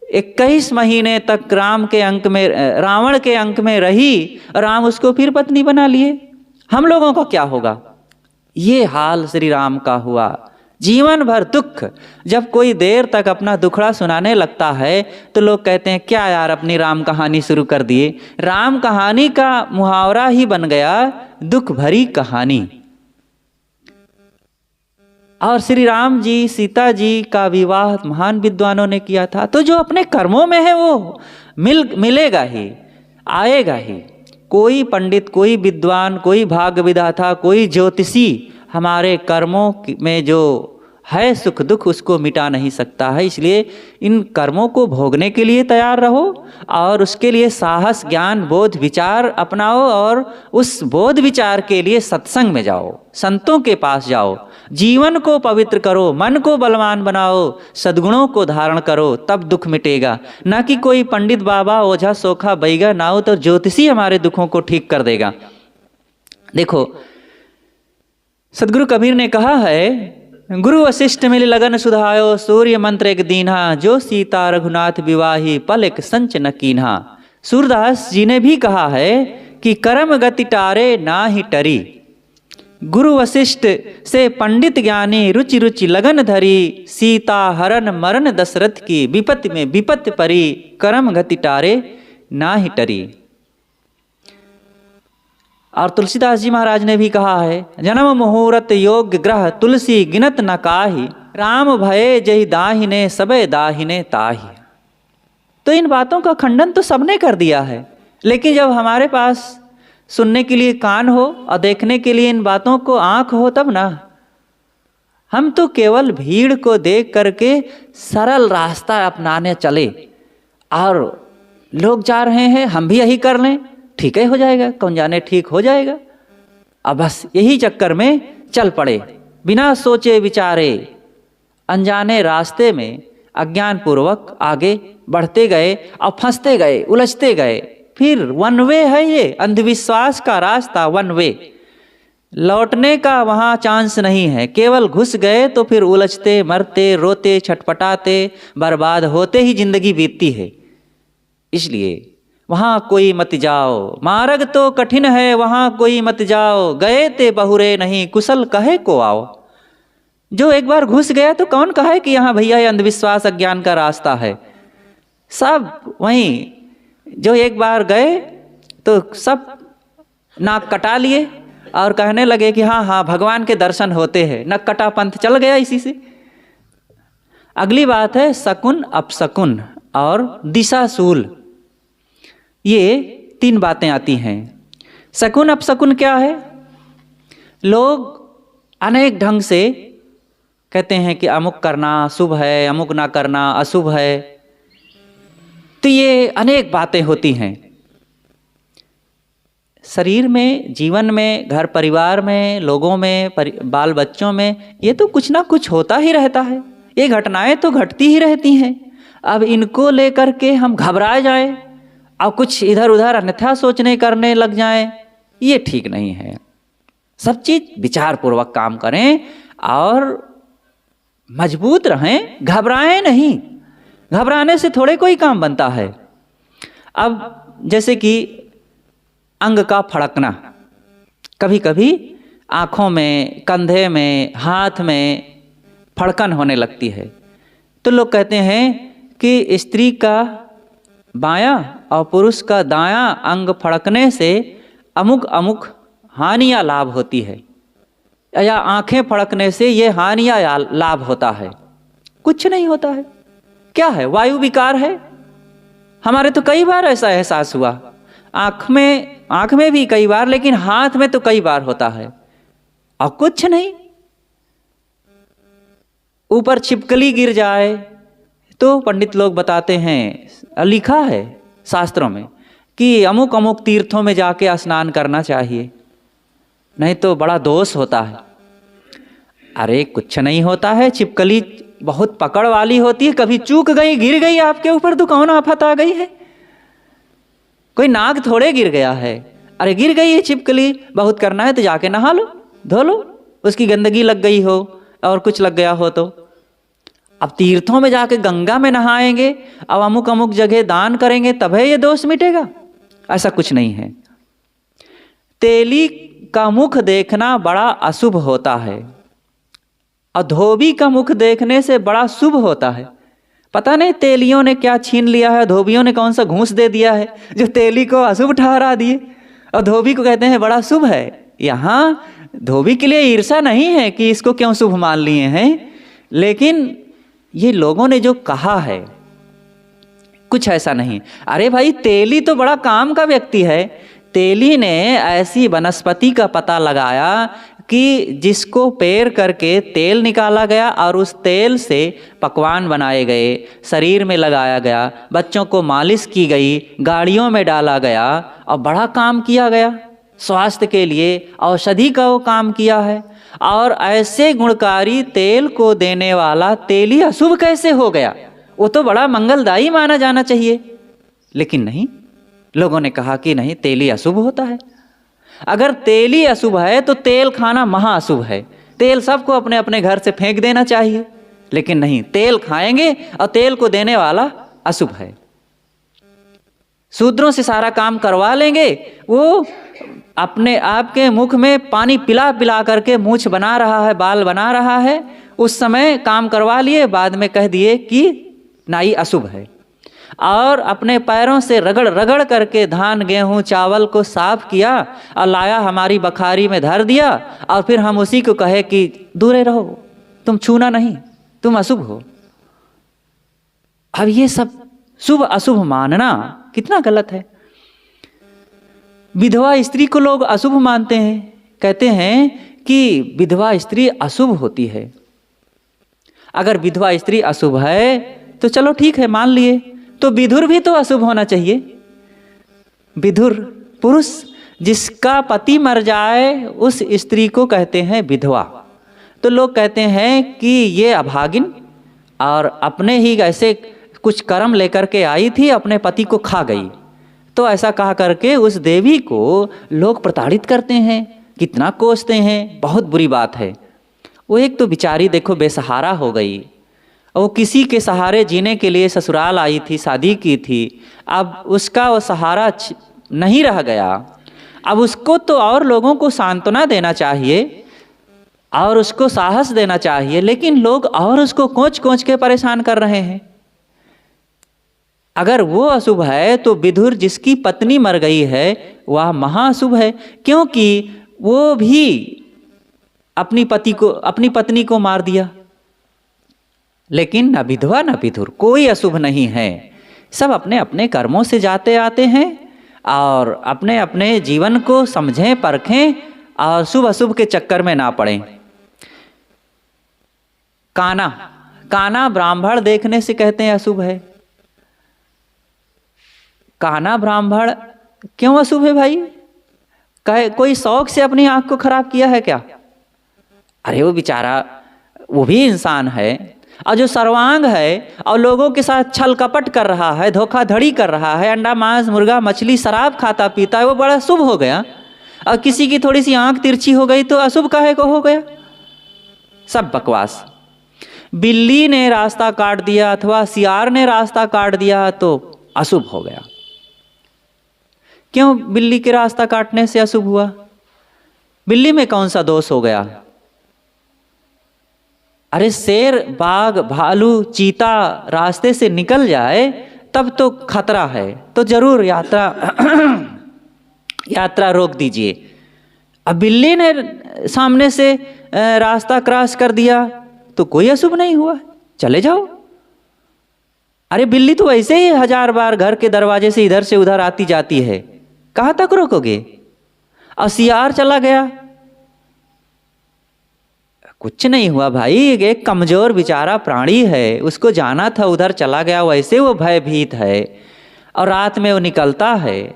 21 महीने तक रावण के अंक में रही, राम उसको फिर पत्नी बना लिए, हम लोगों का क्या होगा? ये हाल श्री राम का हुआ। जीवन भर दुख। जब कोई देर तक अपना दुखड़ा सुनाने लगता है तो लोग कहते हैं क्या यार अपनी राम कहानी शुरू कर दिए। राम कहानी का मुहावरा ही बन गया दुख भरी कहानी। और श्री राम जी सीता जी का विवाह महान विद्वानों ने किया था। तो जो अपने कर्मों में है वो मिलेगा ही, आएगा ही। कोई पंडित, कोई विद्वान, कोई भाग्य विधाता, कोई ज्योतिषी हमारे कर्मों में जो है सुख दुख उसको मिटा नहीं सकता है। इसलिए इन कर्मों को भोगने के लिए तैयार रहो और उसके लिए साहस, ज्ञान, बोध, विचार अपनाओ, और उस बोध विचार के लिए सत्संग में जाओ, संतों के पास जाओ, जीवन को पवित्र करो, मन को बलवान बनाओ, सद्गुणों को धारण करो, तब दुख मिटेगा। ना कि कोई पंडित बाबा, ओझा, सोखा, बैगा ना हो तो ज्योतिषी हमारे दुखों को ठीक कर देगा। देखो सदगुरु कबीर ने कहा है, गुरु वशिष्ठ मिल लगन सुधायो, सूर्य मंत्र एक दीन्हा, जो सीता रघुनाथ विवाही, पल एक संच न कीन्हा। सूरदास जी ने भी कहा है कि कर्म गति टारे ना ही टरी। गुरु वशिष्ठ से पंडित ज्ञानी रुचि रुचि लगन धरी, सीता हरण मरण दशरथ की, विपत्ति में विपत्ति परी, कर्म गति टारे ना ही टरी। और तुलसीदास जी महाराज ने भी कहा है, जन्म मुहूर्त योग्य ग्रह, तुलसी गिनत न काहि, राम भये जहि दाहिने, सबे दाहिने ताहि। तो इन बातों का खंडन तो सबने कर दिया है, लेकिन जब हमारे पास सुनने के लिए कान हो और देखने के लिए इन बातों को आंख हो तब ना। हम तो केवल भीड़ को देख करके सरल रास्ता अपनाने चले, और लोग जा रहे हैं हम भी यही कर लें, ठीक ही हो जाएगा, कौन जाने ठीक हो जाएगा। अब बस यही चक्कर में चल पड़े, बिना सोचे विचारे अनजाने रास्ते में अज्ञान पूर्वक आगे बढ़ते गए और फंसते गए, उलझते गए। फिर वन वे है ये, अंधविश्वास का रास्ता वन वे, लौटने का वहाँ चांस नहीं है। केवल घुस गए तो फिर उलझते, मरते, रोते, छटपटाते, बर्बाद होते ही जिंदगी बीतती है। इसलिए वहाँ कोई मत जाओ, मार्ग तो कठिन है वहाँ कोई मत जाओ, गए ते बहुरे नहीं कुशल कहे को आओ। जो एक बार घुस गया तो कौन कहे कि यहाँ भैया ये अंधविश्वास अज्ञान का रास्ता है। सब वहीं जो एक बार गए तो सब नाक कटा लिए और कहने लगे कि हाँ हाँ भगवान के दर्शन होते हैं, नक कटा पंथ चल गया इसी से। अगली बात है शकुन अपशकुन और दिशाशूल, ये 3 बातें आती हैं। शकुन अपशकुन क्या है? लोग अनेक ढंग से कहते हैं कि अमुक करना शुभ है, अमुक ना करना अशुभ है, तो ये अनेक बातें होती हैं शरीर में, जीवन में, घर परिवार में, लोगों में, बाल बच्चों में, ये तो कुछ ना कुछ होता ही रहता है। ये घटनाएं तो घटती ही रहती हैं। अब इनको लेकर के हम घबराए जाएं और कुछ इधर उधर अन्यथा सोचने करने लग जाएं, ये ठीक नहीं है। सब चीज विचार पूर्वक काम करें और मजबूत रहें, घबराएं नहीं। घबराने से थोड़े कोई काम बनता है। अब जैसे कि अंग का फड़कना, कभी कभी आँखों में, कंधे में, हाथ में फड़कन होने लगती है, तो लोग कहते हैं कि स्त्री का बायां और पुरुष का दायां अंग फड़कने से अमुक अमुक हानियाँ लाभ होती है, या आँखें फड़कने से ये हानियाँ लाभ होता है। कुछ नहीं होता है। क्या है? वायु विकार है। हमारे तो कई बार ऐसा एहसास हुआ, आँख में भी कई बार, लेकिन हाथ में तो कई बार होता है और कुछ नहीं। ऊपर छिपकली गिर जाए तो पंडित लोग बताते हैं, लिखा है शास्त्रों में कि अमुक अमुक तीर्थों में जाके स्नान करना चाहिए, नहीं तो बड़ा दोष होता है। अरे कुछ नहीं होता है। छिपकली बहुत पकड़ वाली होती है, कभी चूक गई, गिर गई आपके ऊपर तो कौन आफत आ गई है। कोई नाग थोड़े गिर गया है। अरे गिर गई है छिपकली, बहुत करना है तो जाके नहा लो, धो लो, उसकी गंदगी लग गई हो और कुछ लग गया हो तो। अब तीर्थों में जाके गंगा में नहाएंगे, अब अमुक अमुक जगह दान करेंगे तभी ये दोष मिटेगा? ऐसा कुछ नहीं है। तेली का मुख देखना बड़ा अशुभ होता है और धोबी का मुख देखने से बड़ा शुभ होता है। पता नहीं तेलियों ने क्या छीन लिया है, धोबियों ने कौन सा घूस दे दिया है जो तेली को अशुभ ठहरा दिए और धोबी को कहते हैं बड़ा शुभ है। यहाँ धोबी के लिए ईर्ष्या नहीं है कि इसको क्यों शुभ मान लिए हैं, लेकिन ये लोगों ने जो कहा है कुछ ऐसा नहीं। अरे भाई तेली तो बड़ा काम का व्यक्ति है। तेली ने ऐसी वनस्पति का पता लगाया कि जिसको पेर करके तेल निकाला गया और उस तेल से पकवान बनाए गए, शरीर में लगाया गया, बच्चों को मालिश की गई, गाड़ियों में डाला गया और बड़ा काम किया गया। स्वास्थ्य के लिए औषधि का वो काम किया है। और ऐसे गुणकारी तेल को देने वाला तेली अशुभ कैसे हो गया? वो तो बड़ा मंगलदायी माना जाना चाहिए, लेकिन नहीं, लोगों ने कहा कि नहीं, तेली अशुभ होता है। अगर तेली अशुभ है तो तेल खाना महाअशुभ है। तेल सबको अपने अपने घर से फेंक देना चाहिए, लेकिन नहीं, तेल खाएंगे और तेल को देने वाला अशुभ है। शूद्रों से सारा काम करवा लेंगे, वो अपने आपके मुख में पानी पिला पिला करके मूछ बना रहा है, बाल बना रहा है, उस समय काम करवा लिए, बाद में कह दिए कि नाई अशुभ है। और अपने पैरों से रगड़ रगड़ करके धान गेहूं चावल को साफ किया और लाया हमारी बखारी में धर दिया, और फिर हम उसी को कहे कि दूरे रहो, तुम छूना नहीं, तुम अशुभ हो। अब ये सब शुभ अशुभ मानना कितना गलत है। विधवा स्त्री को लोग अशुभ मानते हैं, कहते हैं कि विधवा स्त्री अशुभ होती है। अगर विधवा स्त्री अशुभ है तो चलो ठीक है, मान लिए, तो विधुर भी तो अशुभ होना चाहिए। विधुर पुरुष जिसका पति मर जाए उस स्त्री को कहते हैं विधवा। तो लोग कहते हैं कि ये अभागिन और अपने ही ऐसे कुछ कर्म लेकर के आई थी, अपने पति को खा गई, तो ऐसा कहा करके उस देवी को लोग प्रताड़ित करते हैं, कितना कोसते हैं। बहुत बुरी बात है। वो एक तो बेचारी देखो बेसहारा हो गई, वो किसी के सहारे जीने के लिए ससुराल आई थी, शादी की थी, अब उसका वो सहारा नहीं रह गया। अब उसको तो और लोगों को सांत्वना देना चाहिए और उसको साहस देना चाहिए, लेकिन लोग और उसको कोंच कोंच के परेशान कर रहे हैं। अगर वो अशुभ है तो विदुर जिसकी पत्नी मर गई है वह महाअशुभ है, क्योंकि वो भी अपनी पत्नी को मार दिया। लेकिन न विधवा न विदुर, कोई अशुभ नहीं है। सब अपने अपने कर्मों से जाते आते हैं और अपने अपने जीवन को समझें, परखें और शुभ अशुभ के चक्कर में ना पड़ें। काना ब्राह्मण देखने से कहते हैं अशुभ है। काना ब्राह्मण क्यों अशुभ है भाई? कोई शौक से अपनी आंख को खराब किया है क्या? अरे वो बेचारा, वो भी इंसान है। और जो सर्वांग है और लोगों के साथ छल कपट कर रहा है, धोखाधड़ी कर रहा है, अंडा मांस मुर्गा मछली शराब खाता पीता है, वो बड़ा शुभ हो गया। और किसी की थोड़ी सी आंख तिरछी हो गई तो अशुभ काहे को हो गया? सब बकवास। बिल्ली ने रास्ता काट दिया अथवा सियार ने रास्ता काट दिया तो अशुभ हो गया। क्यों बिल्ली के रास्ता काटने से अशुभ हुआ? बिल्ली में कौन सा दोष हो गया? अरे शेर, बाघ, भालू, चीता रास्ते से निकल जाए तब तो खतरा है, तो जरूर यात्रा रोक दीजिए। अब बिल्ली ने सामने से रास्ता क्रॉस कर दिया तो कोई अशुभ नहीं हुआ, चले जाओ। अरे बिल्ली तो ऐसे ही 1000 बार घर के दरवाजे से इधर से उधर आती जाती है, कहाँ तक रोकोगे? और सियार चला गया, कुछ नहीं हुआ भाई। एक कमजोर बेचारा प्राणी है, उसको जाना था, उधर चला गया, वैसे वो भयभीत है और रात में वो निकलता है,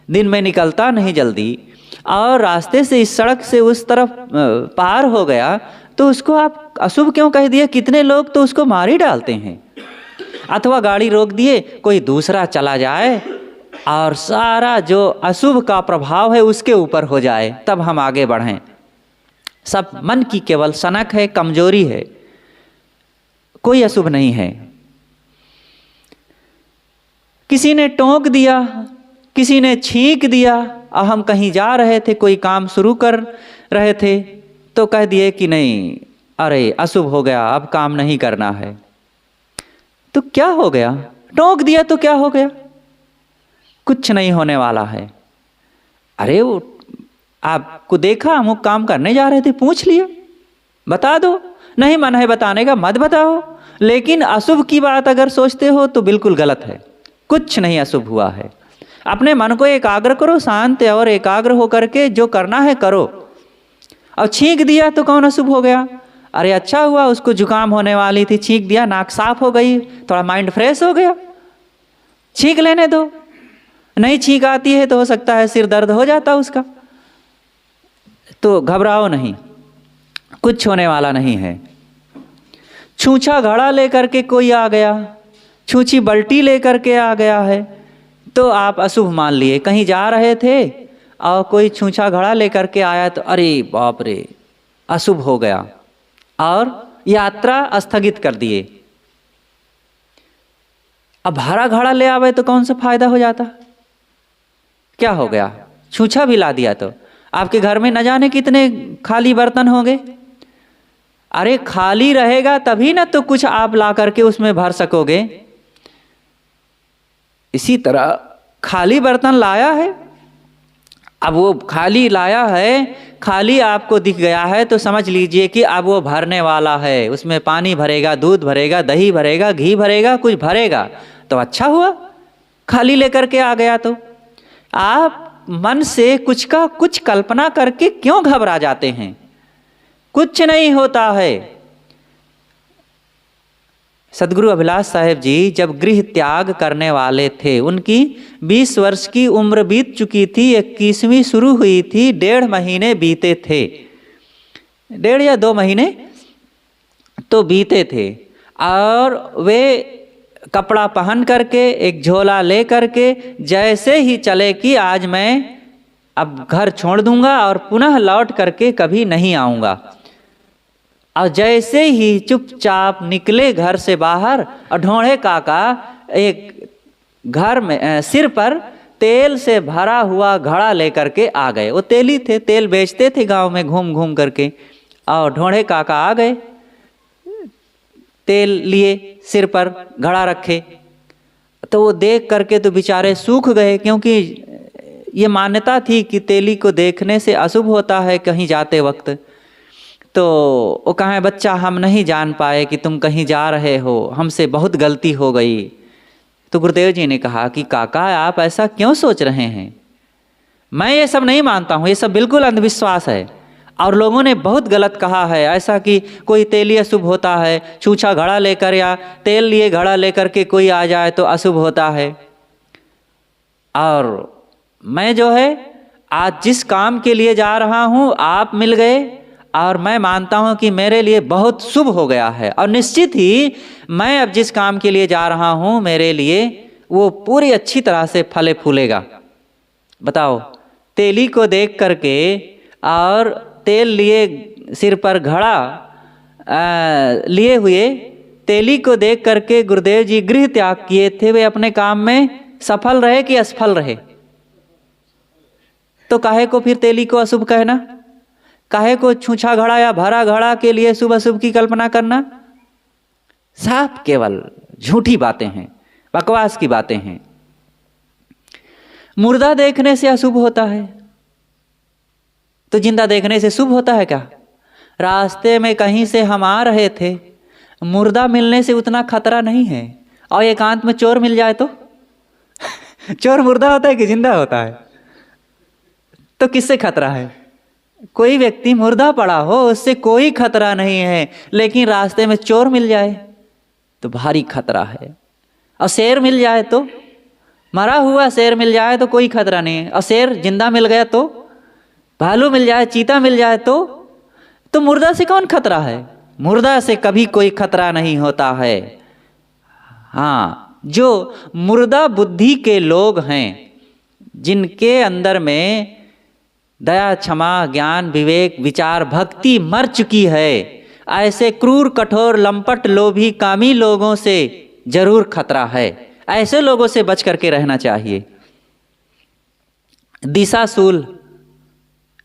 दिन में निकलता नहीं जल्दी, और रास्ते से इस सड़क से उस तरफ पार हो गया तो उसको आप अशुभ क्यों कह दिए? कितने लोग तो उसको मार ही डालते हैं। अथवा गाड़ी रोक दिए, कोई दूसरा चला जाए और सारा जो अशुभ का प्रभाव है उसके ऊपर हो जाए, तब हम आगे बढ़ें। सब मन की केवल सनक है, कमजोरी है, कोई अशुभ नहीं है। किसी ने टोक दिया, किसी ने छींक दिया, और हम कहीं जा रहे थे, कोई काम शुरू कर रहे थे तो कह दिए कि नहीं, अरे अशुभ हो गया, अब काम नहीं करना है। तो क्या हो गया? टोक दिया तो क्या हो गया? कुछ नहीं होने वाला है। अरे वो आपको देखा, हम काम करने जा रहे थे, पूछ लिया, बता दो। नहीं मन है बताने का, मत बताओ। लेकिन अशुभ की बात अगर सोचते हो तो बिल्कुल गलत है। कुछ नहीं अशुभ हुआ है। अपने मन को एकाग्र करो, शांत और एकाग्र हो करके जो करना है करो। और छींक दिया तो कौन अशुभ हो गया? अरे अच्छा हुआ, उसको जुकाम होने वाली थी, छींक दिया, नाक साफ हो गई, थोड़ा माइंड फ्रेश हो गया। छींक लेने दो। नहीं छींक आती है तो हो सकता है सिर दर्द हो जाता उसका, तो घबराओ नहीं, कुछ होने वाला नहीं है। छूछा घड़ा लेकर के कोई आ गया, छूछी बल्टी लेकर के आ गया है तो आप अशुभ मान लिए। कहीं जा रहे थे और कोई छूछा घड़ा लेकर के आया तो अरे बाप रे, अशुभ हो गया और यात्रा स्थगित कर दिए। अब भरा घड़ा ले आवे तो कौन सा फायदा हो जाता? क्या हो गया? छूछा भी ला दिया तो आपके घर में न जाने कितने खाली बर्तन होंगे। अरे खाली रहेगा तभी ना तो कुछ आप ला करके उसमें भर सकोगे। इसी तरह खाली बर्तन लाया है, अब वो खाली लाया है, खाली आपको दिख गया है तो समझ लीजिए कि अब वो भरने वाला है। उसमें पानी भरेगा, दूध भरेगा, दही भरेगा, घी भरेगा, कुछ भरेगा तो अच्छा हुआ। खाली लेकर के आ गया तो आप मन से कुछ का कुछ कल्पना करके क्यों घबरा जाते हैं? कुछ नहीं होता है। सदगुरु अभिलाष साहेब जी जब गृह त्याग करने वाले थे, उनकी 20 वर्ष की उम्र बीत चुकी थी, 21वीं शुरू हुई थी, 1.5 महीने बीते थे, 1.5 या 2 महीने तो बीते थे, और वे कपड़ा पहन करके एक झोला ले करके जैसे ही चले कि आज मैं अब घर छोड़ दूंगा और पुनः लौट करके कभी नहीं आऊंगा। और जैसे ही चुपचाप निकले घर से बाहर, और ढोंढे काका एक घर में सिर पर तेल से भरा हुआ घड़ा लेकर के आ गए। वो तेली थे, तेल बेचते थे गांव में घूम घूम करके। और ढोंढे काका आ गए, तेल लिए, सिर पर घड़ा रखे। तो वो देख करके तो बेचारे सूख गए, क्योंकि ये मान्यता थी कि तेली को देखने से अशुभ होता है कहीं जाते वक्त। तो वो कहा, बच्चा हम नहीं जान पाए कि तुम कहीं जा रहे हो, हमसे बहुत गलती हो गई। तो गुरुदेव जी ने कहा कि काका आप ऐसा क्यों सोच रहे हैं, मैं ये सब नहीं मानता हूँ, ये सब बिल्कुल अंधविश्वास है। और लोगों ने बहुत गलत कहा है ऐसा कि कोई तेली अशुभ होता है, छूछा घड़ा लेकर या तेल लिए घड़ा लेकर के कोई आ जाए तो अशुभ होता है। और मैं जो है आज जिस काम के लिए जा रहा हूँ आप मिल गए, और मैं मानता हूँ कि मेरे लिए बहुत शुभ हो गया है। और निश्चित ही मैं अब जिस काम के लिए जा रहा हूँ मेरे लिए वो पूरी अच्छी तरह से फले फूलेगा। बताओ, तेली को देख करके और तेल लिए सिर पर घड़ा लिए हुए तेली को देख करके गुरुदेव जी गृह त्याग किए थे। वे अपने काम में सफल रहे कि असफल रहे? तो काहे को फिर तेली को अशुभ कहना, काहे को छूछा घड़ा या भरा घड़ा के लिए शुभ अशुभ की कल्पना करना? साफ केवल झूठी बातें हैं, बकवास की बातें हैं। मुर्दा देखने से अशुभ होता है तो जिंदा देखने से शुभ होता है क्या? रास्ते में कहीं से हम आ रहे थे, मुर्दा मिलने से उतना खतरा नहीं है। और एकांत में चोर मिल जाए तो चोर मुर्दा होता है कि जिंदा होता है? तो किससे खतरा है? कोई व्यक्ति मुर्दा पड़ा हो उससे कोई खतरा नहीं है, लेकिन रास्ते में चोर मिल जाए तो भारी खतरा है। और शेर मिल जाए तो, मरा हुआ शेर मिल जाए तो कोई खतरा नहीं है। और शेर जिंदा मिल गया तो, भालू मिल जाए, चीता मिल जाए तो मुर्दा से कौन खतरा है? मुर्दा से कभी कोई खतरा नहीं होता है। हाँ, जो मुर्दा बुद्धि के लोग हैं, जिनके अंदर में दया, क्षमा, ज्ञान, विवेक, विचार, भक्ति मर चुकी है, ऐसे क्रूर, कठोर, लंपट, लोभी, कामी लोगों से जरूर खतरा है। ऐसे लोगों से बच करके रहना चाहिए। दिशाशूल,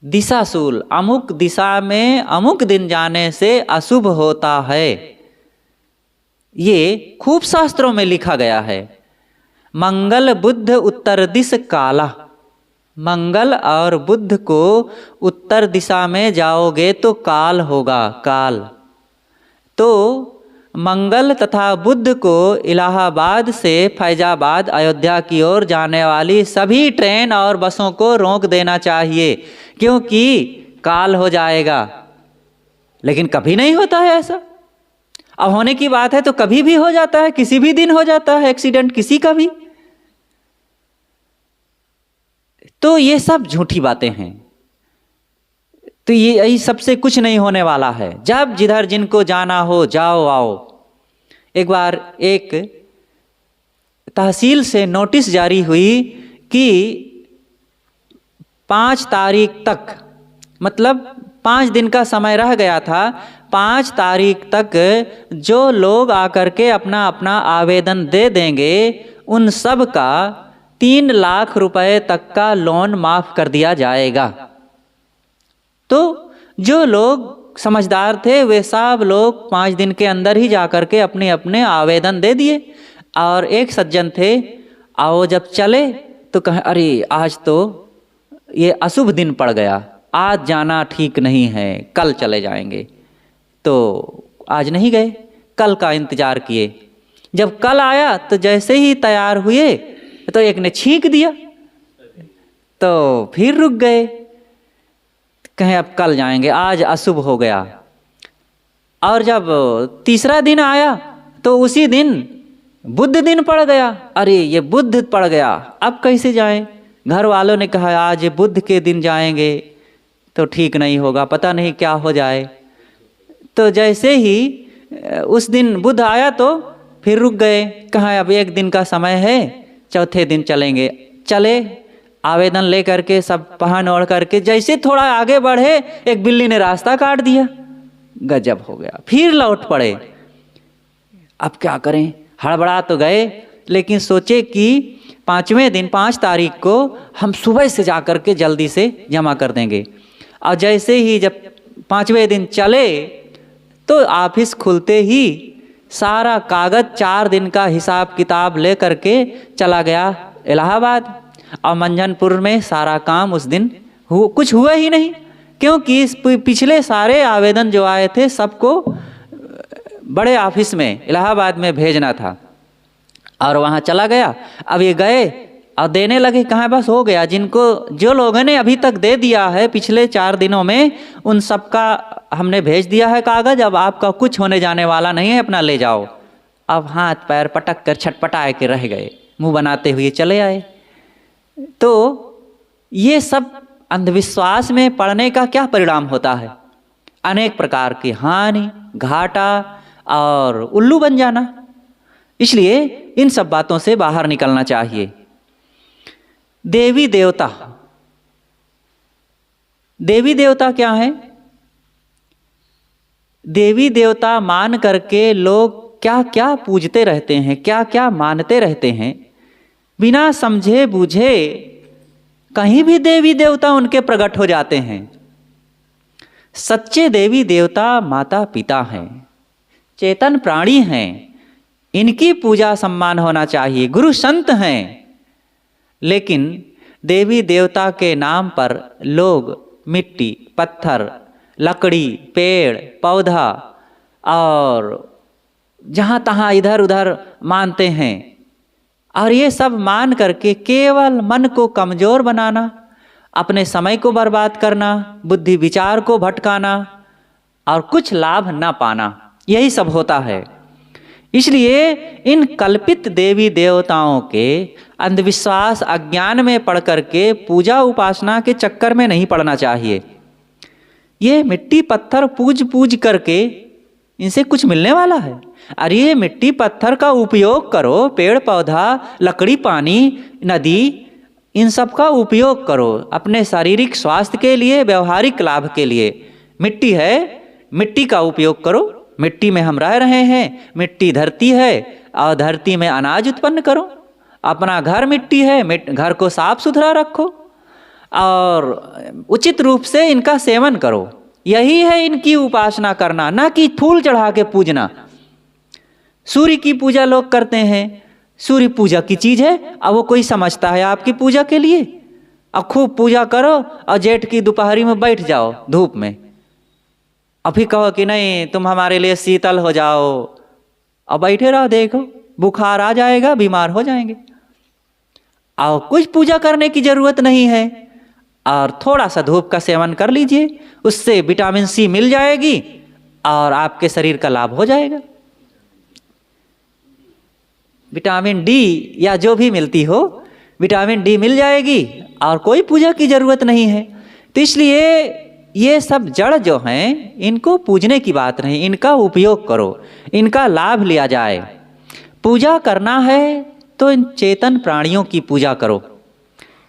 दिशाशूल, अमुक दिशा में अमुक दिन जाने से अशुभ होता है, ये खूब शास्त्रों में लिखा गया है। मंगल बुध उत्तर दिश काला, मंगल और बुध को उत्तर दिशा में जाओगे तो काल होगा, काल। तो मंगल तथा बुध को इलाहाबाद से फैजाबाद, अयोध्या की ओर जाने वाली सभी ट्रेन और बसों को रोक देना चाहिए, क्योंकि काल हो जाएगा। लेकिन कभी नहीं होता है ऐसा। अब होने की बात है तो कभी भी हो जाता है, किसी भी दिन हो जाता है एक्सीडेंट किसी का भी। तो ये सब झूठी बातें हैं। तो ये सबसे कुछ नहीं होने वाला है। जब जिधर जिनको जाना हो जाओ आओ। एक बार एक तहसील से नोटिस जारी हुई कि 5 तारीख तक, मतलब 5 दिन का समय रह गया था, 5 तारीख तक जो लोग आकर के अपना अपना आवेदन दे देंगे उन सब का 3 लाख रुपए तक का लोन माफ कर दिया जाएगा। तो जो लोग समझदार थे वे सब लोग 5 दिन के अंदर ही जाकर के अपने अपने आवेदन दे दिए। और एक सज्जन थे, आओ जब चले तो कहे अरे आज तो ये अशुभ दिन पड़ गया, आज जाना ठीक नहीं है, कल चले जाएंगे। तो आज नहीं गए, कल का इंतजार किए। जब कल आया तो जैसे ही तैयार हुए तो एक ने छींक दिया, तो फिर रुक गए, कहें अब कल जाएंगे, आज अशुभ हो गया। और जब तीसरा दिन आया तो उसी दिन बुध दिन पड़ गया। अरे ये बुध पड़ गया, अब कैसे जाएं? घर वालों ने कहा आज ये बुध के दिन जाएंगे तो ठीक नहीं होगा, पता नहीं क्या हो जाए। तो जैसे ही उस दिन बुध आया तो फिर रुक गए, कहा अब एक दिन का समय है, चौथे दिन चलेंगे। चले, आवेदन ले करके सब पहन ओढ़ करके जैसे थोड़ा आगे बढ़े एक बिल्ली ने रास्ता काट दिया। गजब हो गया, फिर लौट पड़े। अब क्या करें, हड़बड़ा तो गए, लेकिन सोचे कि 5वें दिन 5 तारीख को हम सुबह से जा कर के जल्दी से जमा कर देंगे। और जैसे ही जब 5वें दिन चले तो ऑफिस खुलते ही सारा कागज़ 4 दिन का हिसाब किताब ले करके चला गया इलाहाबाद। और मंझनपुर में सारा काम उस दिन कुछ हुआ ही नहीं, क्योंकि इस पिछले सारे आवेदन जो आए थे सबको बड़े ऑफिस में इलाहाबाद में भेजना था, और वहाँ चला गया। अब ये गए और देने लगे, कहाँ बस हो गया। जिनको जो लोगों ने अभी तक दे दिया है पिछले 4 दिनों में, उन सबका हमने भेज दिया है कागज़, अब आपका कुछ होने जाने वाला नहीं है, अपना ले जाओ। अब हाथ पैर पटक कर छटपटाए के रह गए, मुंह बनाते हुए चले आए। तो ये सब अंधविश्वास में पड़ने का क्या परिणाम होता है? अनेक प्रकार की हानि, घाटा और उल्लू बन जाना। इसलिए इन सब बातों से बाहर निकलना चाहिए। देवी देवता, देवी देवता क्या है? देवी देवता मान करके लोग क्या क्या पूजते रहते हैं, क्या क्या मानते रहते हैं, बिना समझे बूझे कहीं भी देवी देवता उनके प्रकट हो जाते हैं। सच्चे देवी देवता माता पिता हैं, चेतन प्राणी हैं, इनकी पूजा सम्मान होना चाहिए, गुरु संत हैं। लेकिन देवी देवता के नाम पर लोग मिट्टी, पत्थर, लकड़ी, पेड़, पौधा और जहाँ तहाँ इधर उधर मानते हैं। और ये सब मान करके केवल मन को कमज़ोर बनाना, अपने समय को बर्बाद करना, बुद्धि विचार को भटकाना और कुछ लाभ न पाना, यही सब होता है। इसलिए इन कल्पित देवी देवताओं के अंधविश्वास अज्ञान में पड़ करके पूजा उपासना के चक्कर में नहीं पड़ना चाहिए। ये मिट्टी पत्थर पूज पूज करके इनसे कुछ मिलने वाला है? अरे ये मिट्टी पत्थर का उपयोग करो, पेड़ पौधा, लकड़ी, पानी, नदी, इन सब का उपयोग करो अपने शारीरिक स्वास्थ्य के लिए, व्यवहारिक लाभ के लिए। मिट्टी है, मिट्टी का उपयोग करो। मिट्टी में हम रह रहे हैं, मिट्टी धरती है और धरती में अनाज उत्पन्न करो। अपना घर मिट्टी है, घर को साफ सुथरा रखो और उचित रूप से इनका सेवन करो। यही है इनकी उपासना करना, ना कि फूल चढ़ा के पूजना। सूर्य की पूजा लोग करते हैं, सूर्य पूजा की चीज़ है, अब वो कोई समझता है आपकी पूजा के लिए? अब खूब पूजा करो और जेठ की दोपहरी में बैठ जाओ धूप में, अभी कहो कि नहीं तुम हमारे लिए शीतल हो जाओ, अब बैठे रहो, देखो बुखार आ जाएगा, बीमार हो जाएंगे। और कुछ पूजा करने की जरूरत नहीं है, और थोड़ा सा धूप का सेवन कर लीजिए, उससे विटामिन सी मिल जाएगी और आपके शरीर का लाभ हो जाएगा। विटामिन डी या जो भी मिलती हो, विटामिन डी मिल जाएगी और कोई पूजा की जरूरत नहीं है। तो इसलिए ये सब जड़ जो हैं, इनको पूजने की बात नहीं, इनका उपयोग करो, इनका लाभ लिया जाए। पूजा करना है तो इन चेतन प्राणियों की पूजा करो।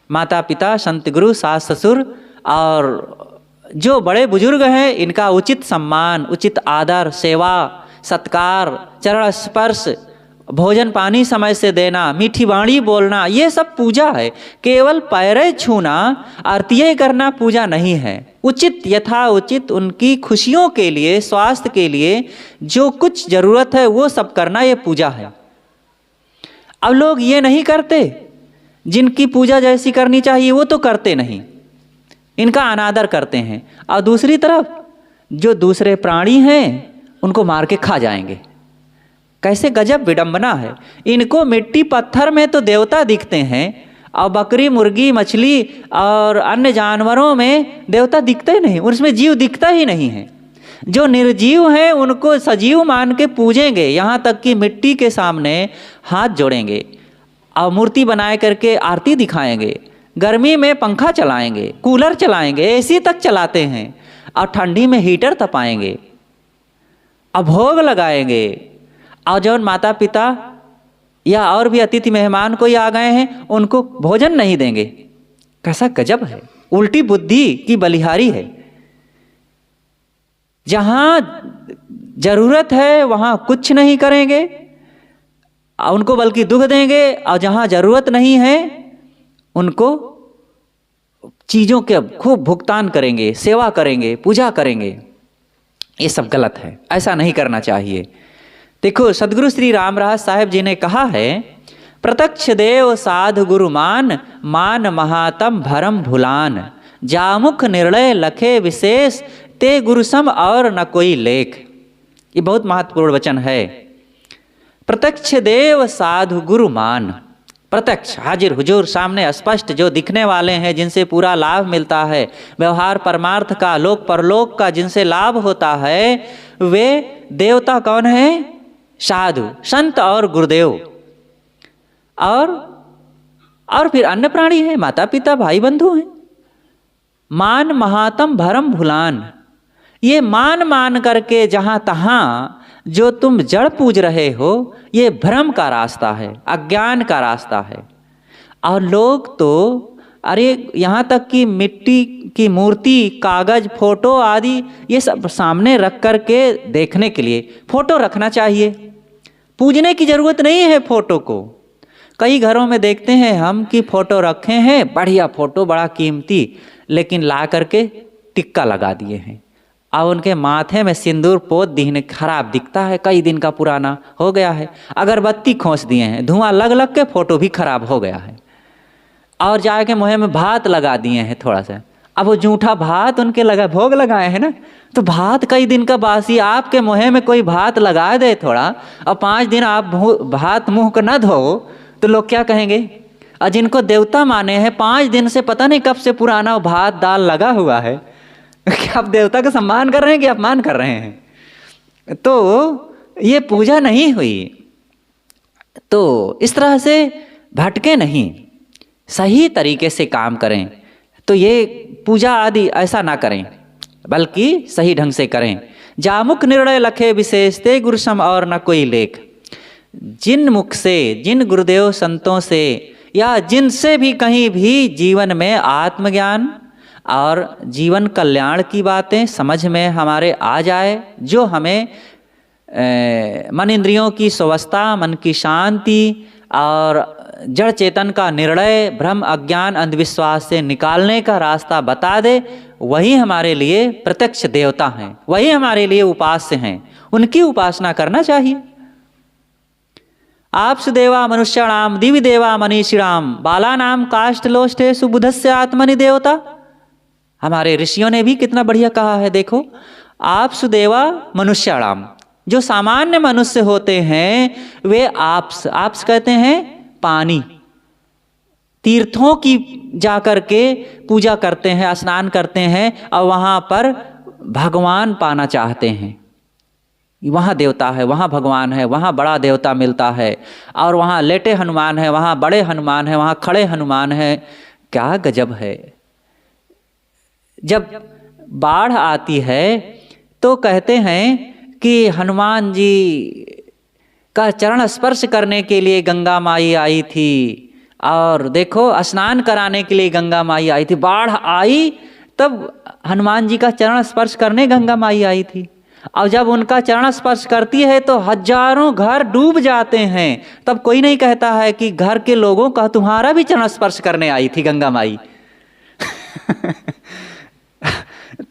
माता पिता, संत गुरु, सास ससुर और जो बड़े बुजुर्ग हैं, इनका उचित सम्मान, उचित आदर, सेवा, सत्कार, चरण स्पर्श, भोजन पानी समय से देना, मीठी वाणी बोलना, ये सब पूजा है। केवल पैरे छूना, आरतियाँ करना पूजा नहीं है। उचित यथा उचित उनकी खुशियों के लिए, स्वास्थ्य के लिए जो कुछ जरूरत है वो सब करना, ये पूजा है। अब लोग ये नहीं करते, जिनकी पूजा जैसी करनी चाहिए वो तो करते नहीं, इनका अनादर करते हैं। और दूसरी तरफ जो दूसरे प्राणी हैं उनको मार के खा जाएंगे। कैसे गजब विडंबना है। इनको मिट्टी पत्थर में तो देवता दिखते हैं और बकरी, मुर्गी, मछली और अन्य जानवरों में देवता दिखते नहीं, उसमें जीव दिखता ही नहीं है। जो निर्जीव हैं उनको सजीव मान के पूजेंगे, यहाँ तक कि मिट्टी के सामने हाथ जोड़ेंगे और मूर्ति बनाए करके आरती दिखाएंगे। गर्मी में पंखा चलाएंगे, कूलर चलाएंगे, एसी तक चलाते हैं और ठंडी में हीटर तपाएंगे और भोग लगाएंगे। और जौन माता पिता या और भी अतिथि मेहमान कोई आ गए हैं उनको भोजन नहीं देंगे। कैसा गजब है, उल्टी बुद्धि की बलिहारी है। जहाँ जरूरत है वहाँ कुछ नहीं करेंगे, उनको बल्कि दुख देंगे, और जहाँ जरूरत नहीं है उनको चीज़ों के खूब भुगतान करेंगे, सेवा करेंगे, पूजा करेंगे। ये सब गलत है, ऐसा नहीं करना चाहिए। देखो सदगुरु श्री रामराज साहेब जी ने कहा है, प्रत्यक्ष देव साधु गुरु मान, मान महातम भरम भुलान, जामुख निर्णय लखे विशेष, ते गुरु सम और न कोई लेख। ये बहुत महत्वपूर्ण वचन है। प्रत्यक्ष देव साधु गुरु मान, प्रत्यक्ष हाजिर हुजूर सामने स्पष्ट जो दिखने वाले हैं, जिनसे पूरा लाभ मिलता है, व्यवहार परमार्थ का, लोक परलोक का जिनसे लाभ होता है, वे देवता कौन है? साधु, संत और गुरुदेव, और फिर अन्य प्राणी हैं, माता पिता भाई बंधु हैं। मान महातम भरम भुलान, ये मान करके जहाँ तहाँ जो तुम जड़ पूज रहे हो, ये भ्रम का रास्ता है, अज्ञान का रास्ता है। और लोग तो अरे यहाँ तक कि मिट्टी की मूर्ति, कागज, फोटो आदि ये सब सामने रख कर के देखने के लिए, फोटो रखना चाहिए, पूजने की जरूरत नहीं है फोटो को। कई घरों में देखते हैं हम कि फोटो रखे हैं, बढ़िया फोटो, बड़ा कीमती, लेकिन ला करके टिक्का लगा दिए हैं, और उनके माथे में सिंदूर पोत दिए, खराब दिखता है, कई दिन का पुराना हो गया है। अगरबत्ती खोस दिए हैं, धुआं लग लग के फोटो भी खराब हो गया है। और जाके मुँह में भात लगा दिए हैं थोड़ा सा, अब वो जूठा भात उनके लगा, भोग लगाए हैं ना, तो भात कई दिन का बासी, आपके मुँह में कोई भात लगा दे थोड़ा, और 5 दिन आप भात मुँह को न धो, तो लोग क्या कहेंगे? और जिनको देवता माने हैं, 5 दिन से पता नहीं कब से पुराना भात दाल लगा हुआ है, क्या आप देवता का सम्मान कर रहे हैं कि अपमान कर रहे हैं? तो ये पूजा नहीं हुई। तो इस तरह से भटके नहीं, सही तरीके से काम करें। तो ये पूजा आदि ऐसा ना करें, बल्कि सही ढंग से करें। जामुख निर्णय लखे विशेष, ते गुरु सम और न कोई लेख। जिन मुख से, जिन गुरुदेव संतों से, या जिनसे भी कहीं भी जीवन में आत्मज्ञान और जीवन कल्याण की बातें समझ में हमारे आ जाए, जो हमें मन इंद्रियों की स्वस्थता, मन की शांति और जड़ चेतन का निर्णय, भ्रम अज्ञान अंधविश्वास से निकालने का रास्ता बता दे, वही हमारे लिए प्रत्यक्ष देवता हैं, वही हमारे लिए उपास्य हैं, उनकी उपासना करना चाहिए। आपसु देवा मनुष्याणाम दिव्य देवा मनीषिणाम, बालानाम काष्ठलोष्ठे सुबुधस्य आत्मनि देवता। हमारे ऋषियों ने भी कितना बढ़िया कहा है, देखो, आपसु देवा मनुष्याणाम, जो सामान्य मनुष्य होते हैं वे आपस कहते हैं पानी, तीर्थों की जाकर के पूजा करते हैं, स्नान करते हैं, और वहाँ पर भगवान पाना चाहते हैं। वहाँ देवता है, वहाँ भगवान है, वहाँ बड़ा देवता मिलता है, और वहाँ लेटे हनुमान है, वहाँ बड़े हनुमान है, वहाँ खड़े हनुमान है। क्या गजब है। जब बाढ़ आती है तो कहते हैं कि हनुमान जी का चरण स्पर्श करने के लिए गंगा माई आई थी, और देखो स्नान कराने के लिए गंगा माई आई थी। बाढ़ आई तब हनुमान जी का चरण स्पर्श करने गंगा माई आई थी, और जब उनका चरण स्पर्श करती है तो हजारों घर डूब जाते हैं। तब कोई नहीं कहता है कि घर के लोगों का तुम्हारा भी चरण स्पर्श करने आई थी गंगा माई।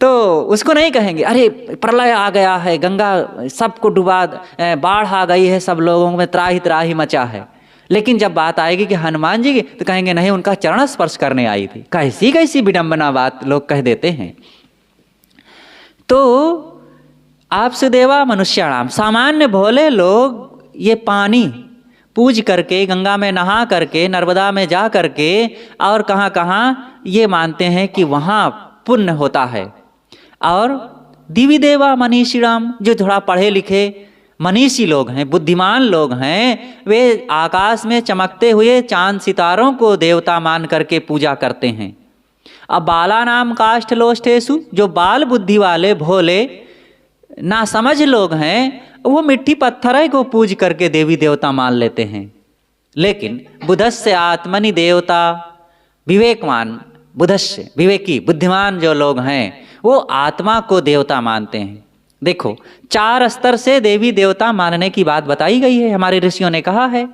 तो उसको नहीं कहेंगे अरे प्रलय आ गया है, गंगा सबको डुबा, बाढ़ आ गई है, सब लोगों में त्राही त्राही मचा है। लेकिन जब बात आएगी कि हनुमान जी की, तो कहेंगे नहीं, उनका चरण स्पर्श करने आई थी। कैसी कैसी विडंबना बात लोग कह देते हैं। तो आपसु देवा मनुष्याणाम, सामान्य भोले लोग ये पानी पूज करके, गंगा में नहा करके, नर्मदा में जा करके, और कहाँ कहाँ ये मानते हैं कि वहाँ पुण्य होता है। और दिव्य देवा मनीषिणाम, जो थोड़ा पढ़े लिखे मनीषी लोग हैं, बुद्धिमान लोग हैं, वे आकाश में चमकते हुए चांद सितारों को देवता मान करके पूजा करते हैं। अब बाला नाम काष्ठलोष्ठेषु, जो बाल बुद्धि वाले भोले ना समझ लोग हैं, वो मिट्टी पत्थर को पूज करके देवी देवता मान लेते हैं। लेकिन बुधस्य आत्मनि देवता, विवेकवान, बुधस्य विवेकी बुद्धिमान जो लोग हैं, वो आत्मा को देवता मानते हैं। देखो 4 स्तर से देवी देवता मानने की बात बताई गई है। हमारे ऋषियों ने कहा है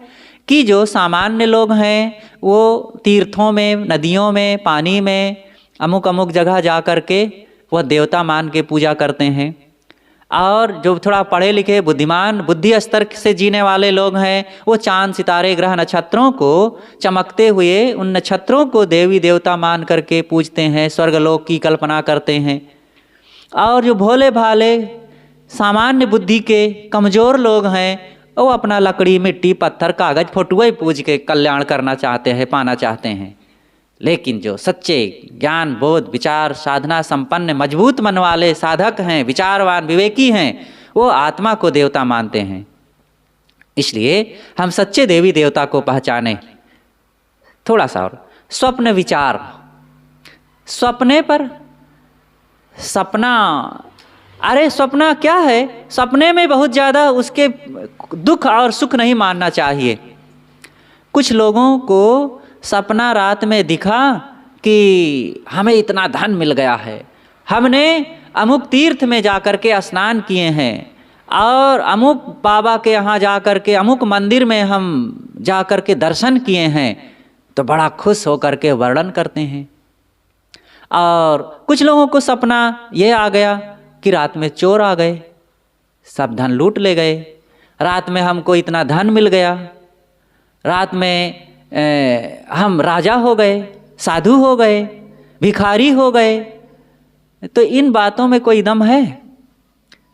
कि जो सामान्य लोग हैं वो तीर्थों में, नदियों में, पानी में अमुक अमुक जगह जा कर के वह देवता मान के पूजा करते हैं। और जो थोड़ा पढ़े लिखे बुद्धिमान बुद्धि स्तर से जीने वाले लोग हैं वो चांद सितारे ग्रह नक्षत्रों को चमकते हुए उन नक्षत्रों को देवी देवता मान करके पूजते हैं, स्वर्गलोक की कल्पना करते हैं। और जो भोले भाले सामान्य बुद्धि के कमज़ोर लोग हैं वो अपना लकड़ी, मिट्टी, पत्थर, कागज, फोटुआ ही पूज के कल्याण करना चाहते हैं, पाना चाहते हैं। लेकिन जो सच्चे ज्ञान बोध विचार साधना संपन्न मजबूत मन वाले साधक हैं, विचारवान विवेकी हैं, वो आत्मा को देवता मानते हैं। इसलिए हम सच्चे देवी देवता को पहचाने। थोड़ा सा और स्वप्न विचार, सपने पर सपना, अरे सपना क्या है? सपने में बहुत ज़्यादा उसके दुख और सुख नहीं मानना चाहिए। कुछ लोगों को सपना रात में दिखा कि हमें इतना धन मिल गया है, हमने अमुक तीर्थ में जा कर के स्नान किए हैं और अमुक बाबा के यहाँ जा कर के अमुक मंदिर में हम जा कर के दर्शन किए हैं, तो बड़ा खुश होकर के वर्णन करते हैं। और कुछ लोगों को सपना ये आ गया कि रात में चोर आ गए, सब धन लूट ले गए, रात में हमको इतना धन मिल गया, रात में हम राजा हो गए, साधु हो गए, भिखारी हो गए। तो इन बातों में कोई दम है?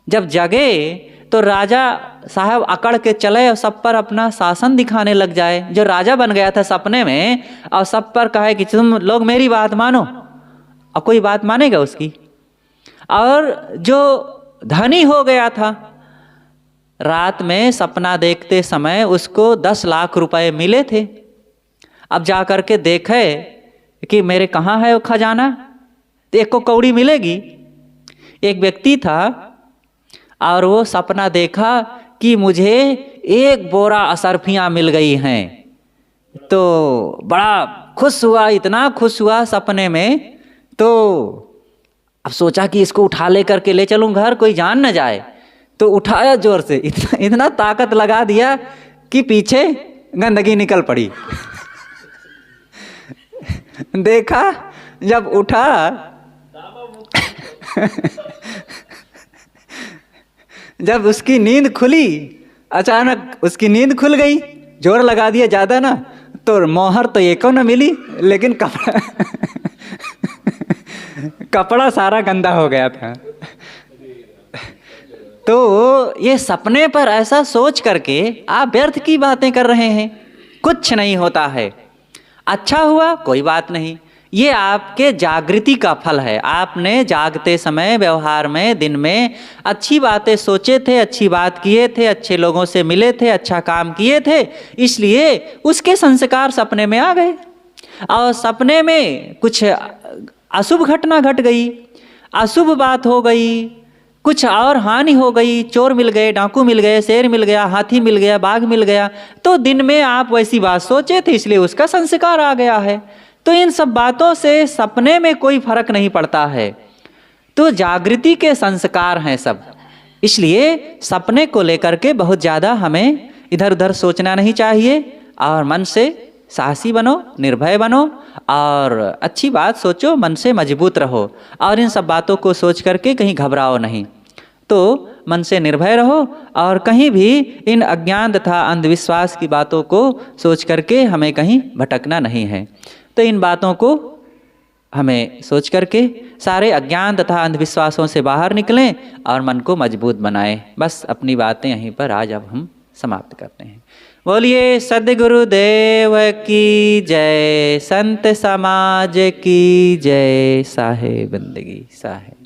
जब जगे तो राजा साहब अकड़ के चले और सब पर अपना शासन दिखाने लग जाए। जो राजा बन गया था सपने में और सब पर कहे कि तुम लोग मेरी बात मानो, और कोई बात मानेगा उसकी? और जो धनी हो गया था, रात में सपना देखते समय उसको 10 लाख रुपए मिले थे। अब जा कर के देखे कि मेरे कहाँ है वो खजाना, तो एक को कौड़ी मिलेगी। एक व्यक्ति था और वो सपना देखा कि मुझे 1 बोरा असरफियाँ मिल गई हैं, तो बड़ा खुश हुआ, इतना खुश हुआ सपने में। तो अब सोचा कि इसको उठा ले करके ले चलूँ घर, कोई जान न जाए। तो उठाया जोर से, इतना ताकत लगा दिया कि पीछे गंदगी निकल पड़ी। देखा जब उठा जब उसकी नींद खुली, अचानक उसकी नींद खुल गई, जोर लगा दिया ज़्यादा ना, तो मोहर तो एको न मिली, लेकिन कपड़ा सारा गंदा हो गया था। तो ये सपने पर ऐसा सोच करके आप व्यर्थ की बातें कर रहे हैं, कुछ नहीं होता है। अच्छा हुआ कोई बात नहीं, ये आपके जागृति का फल है। आपने जागते समय व्यवहार में दिन में अच्छी बातें सोचे थे, अच्छी बात किए थे, अच्छे लोगों से मिले थे, अच्छा काम किए थे, इसलिए उसके संस्कार सपने में आ गए। और सपने में कुछ अशुभ घटना घट गई, अशुभ बात हो गई, कुछ और हानि हो गई, चोर मिल गए, डाकू मिल गए, शेर मिल गया, हाथी मिल गया, बाघ मिल गया, तो दिन में आप वैसी बात सोचे थे इसलिए उसका संस्कार आ गया है। तो इन सब बातों से सपने में कोई फर्क नहीं पड़ता है, तो जागृति के संस्कार हैं सब। इसलिए सपने को लेकर के बहुत ज़्यादा हमें इधर उधर सोचना नहीं चाहिए और मन से साहसी बनो, निर्भय बनो और अच्छी बात सोचो, मन से मजबूत रहो और इन सब बातों को सोच करके कहीं घबराओ नहीं। तो मन से निर्भय रहो और कहीं भी इन अज्ञान तथा अंधविश्वास की बातों को सोच करके हमें कहीं भटकना नहीं है। तो इन बातों को हमें सोच करके सारे अज्ञान तथा अंधविश्वासों से बाहर निकलें और मन को मजबूत बनाएं। बस अपनी बातें यहीं पर आज अब हम समाप्त करते हैं। बोलिए सद्गुरुदेव की जय, संत समाज की जय, साहे बंदगी साहे।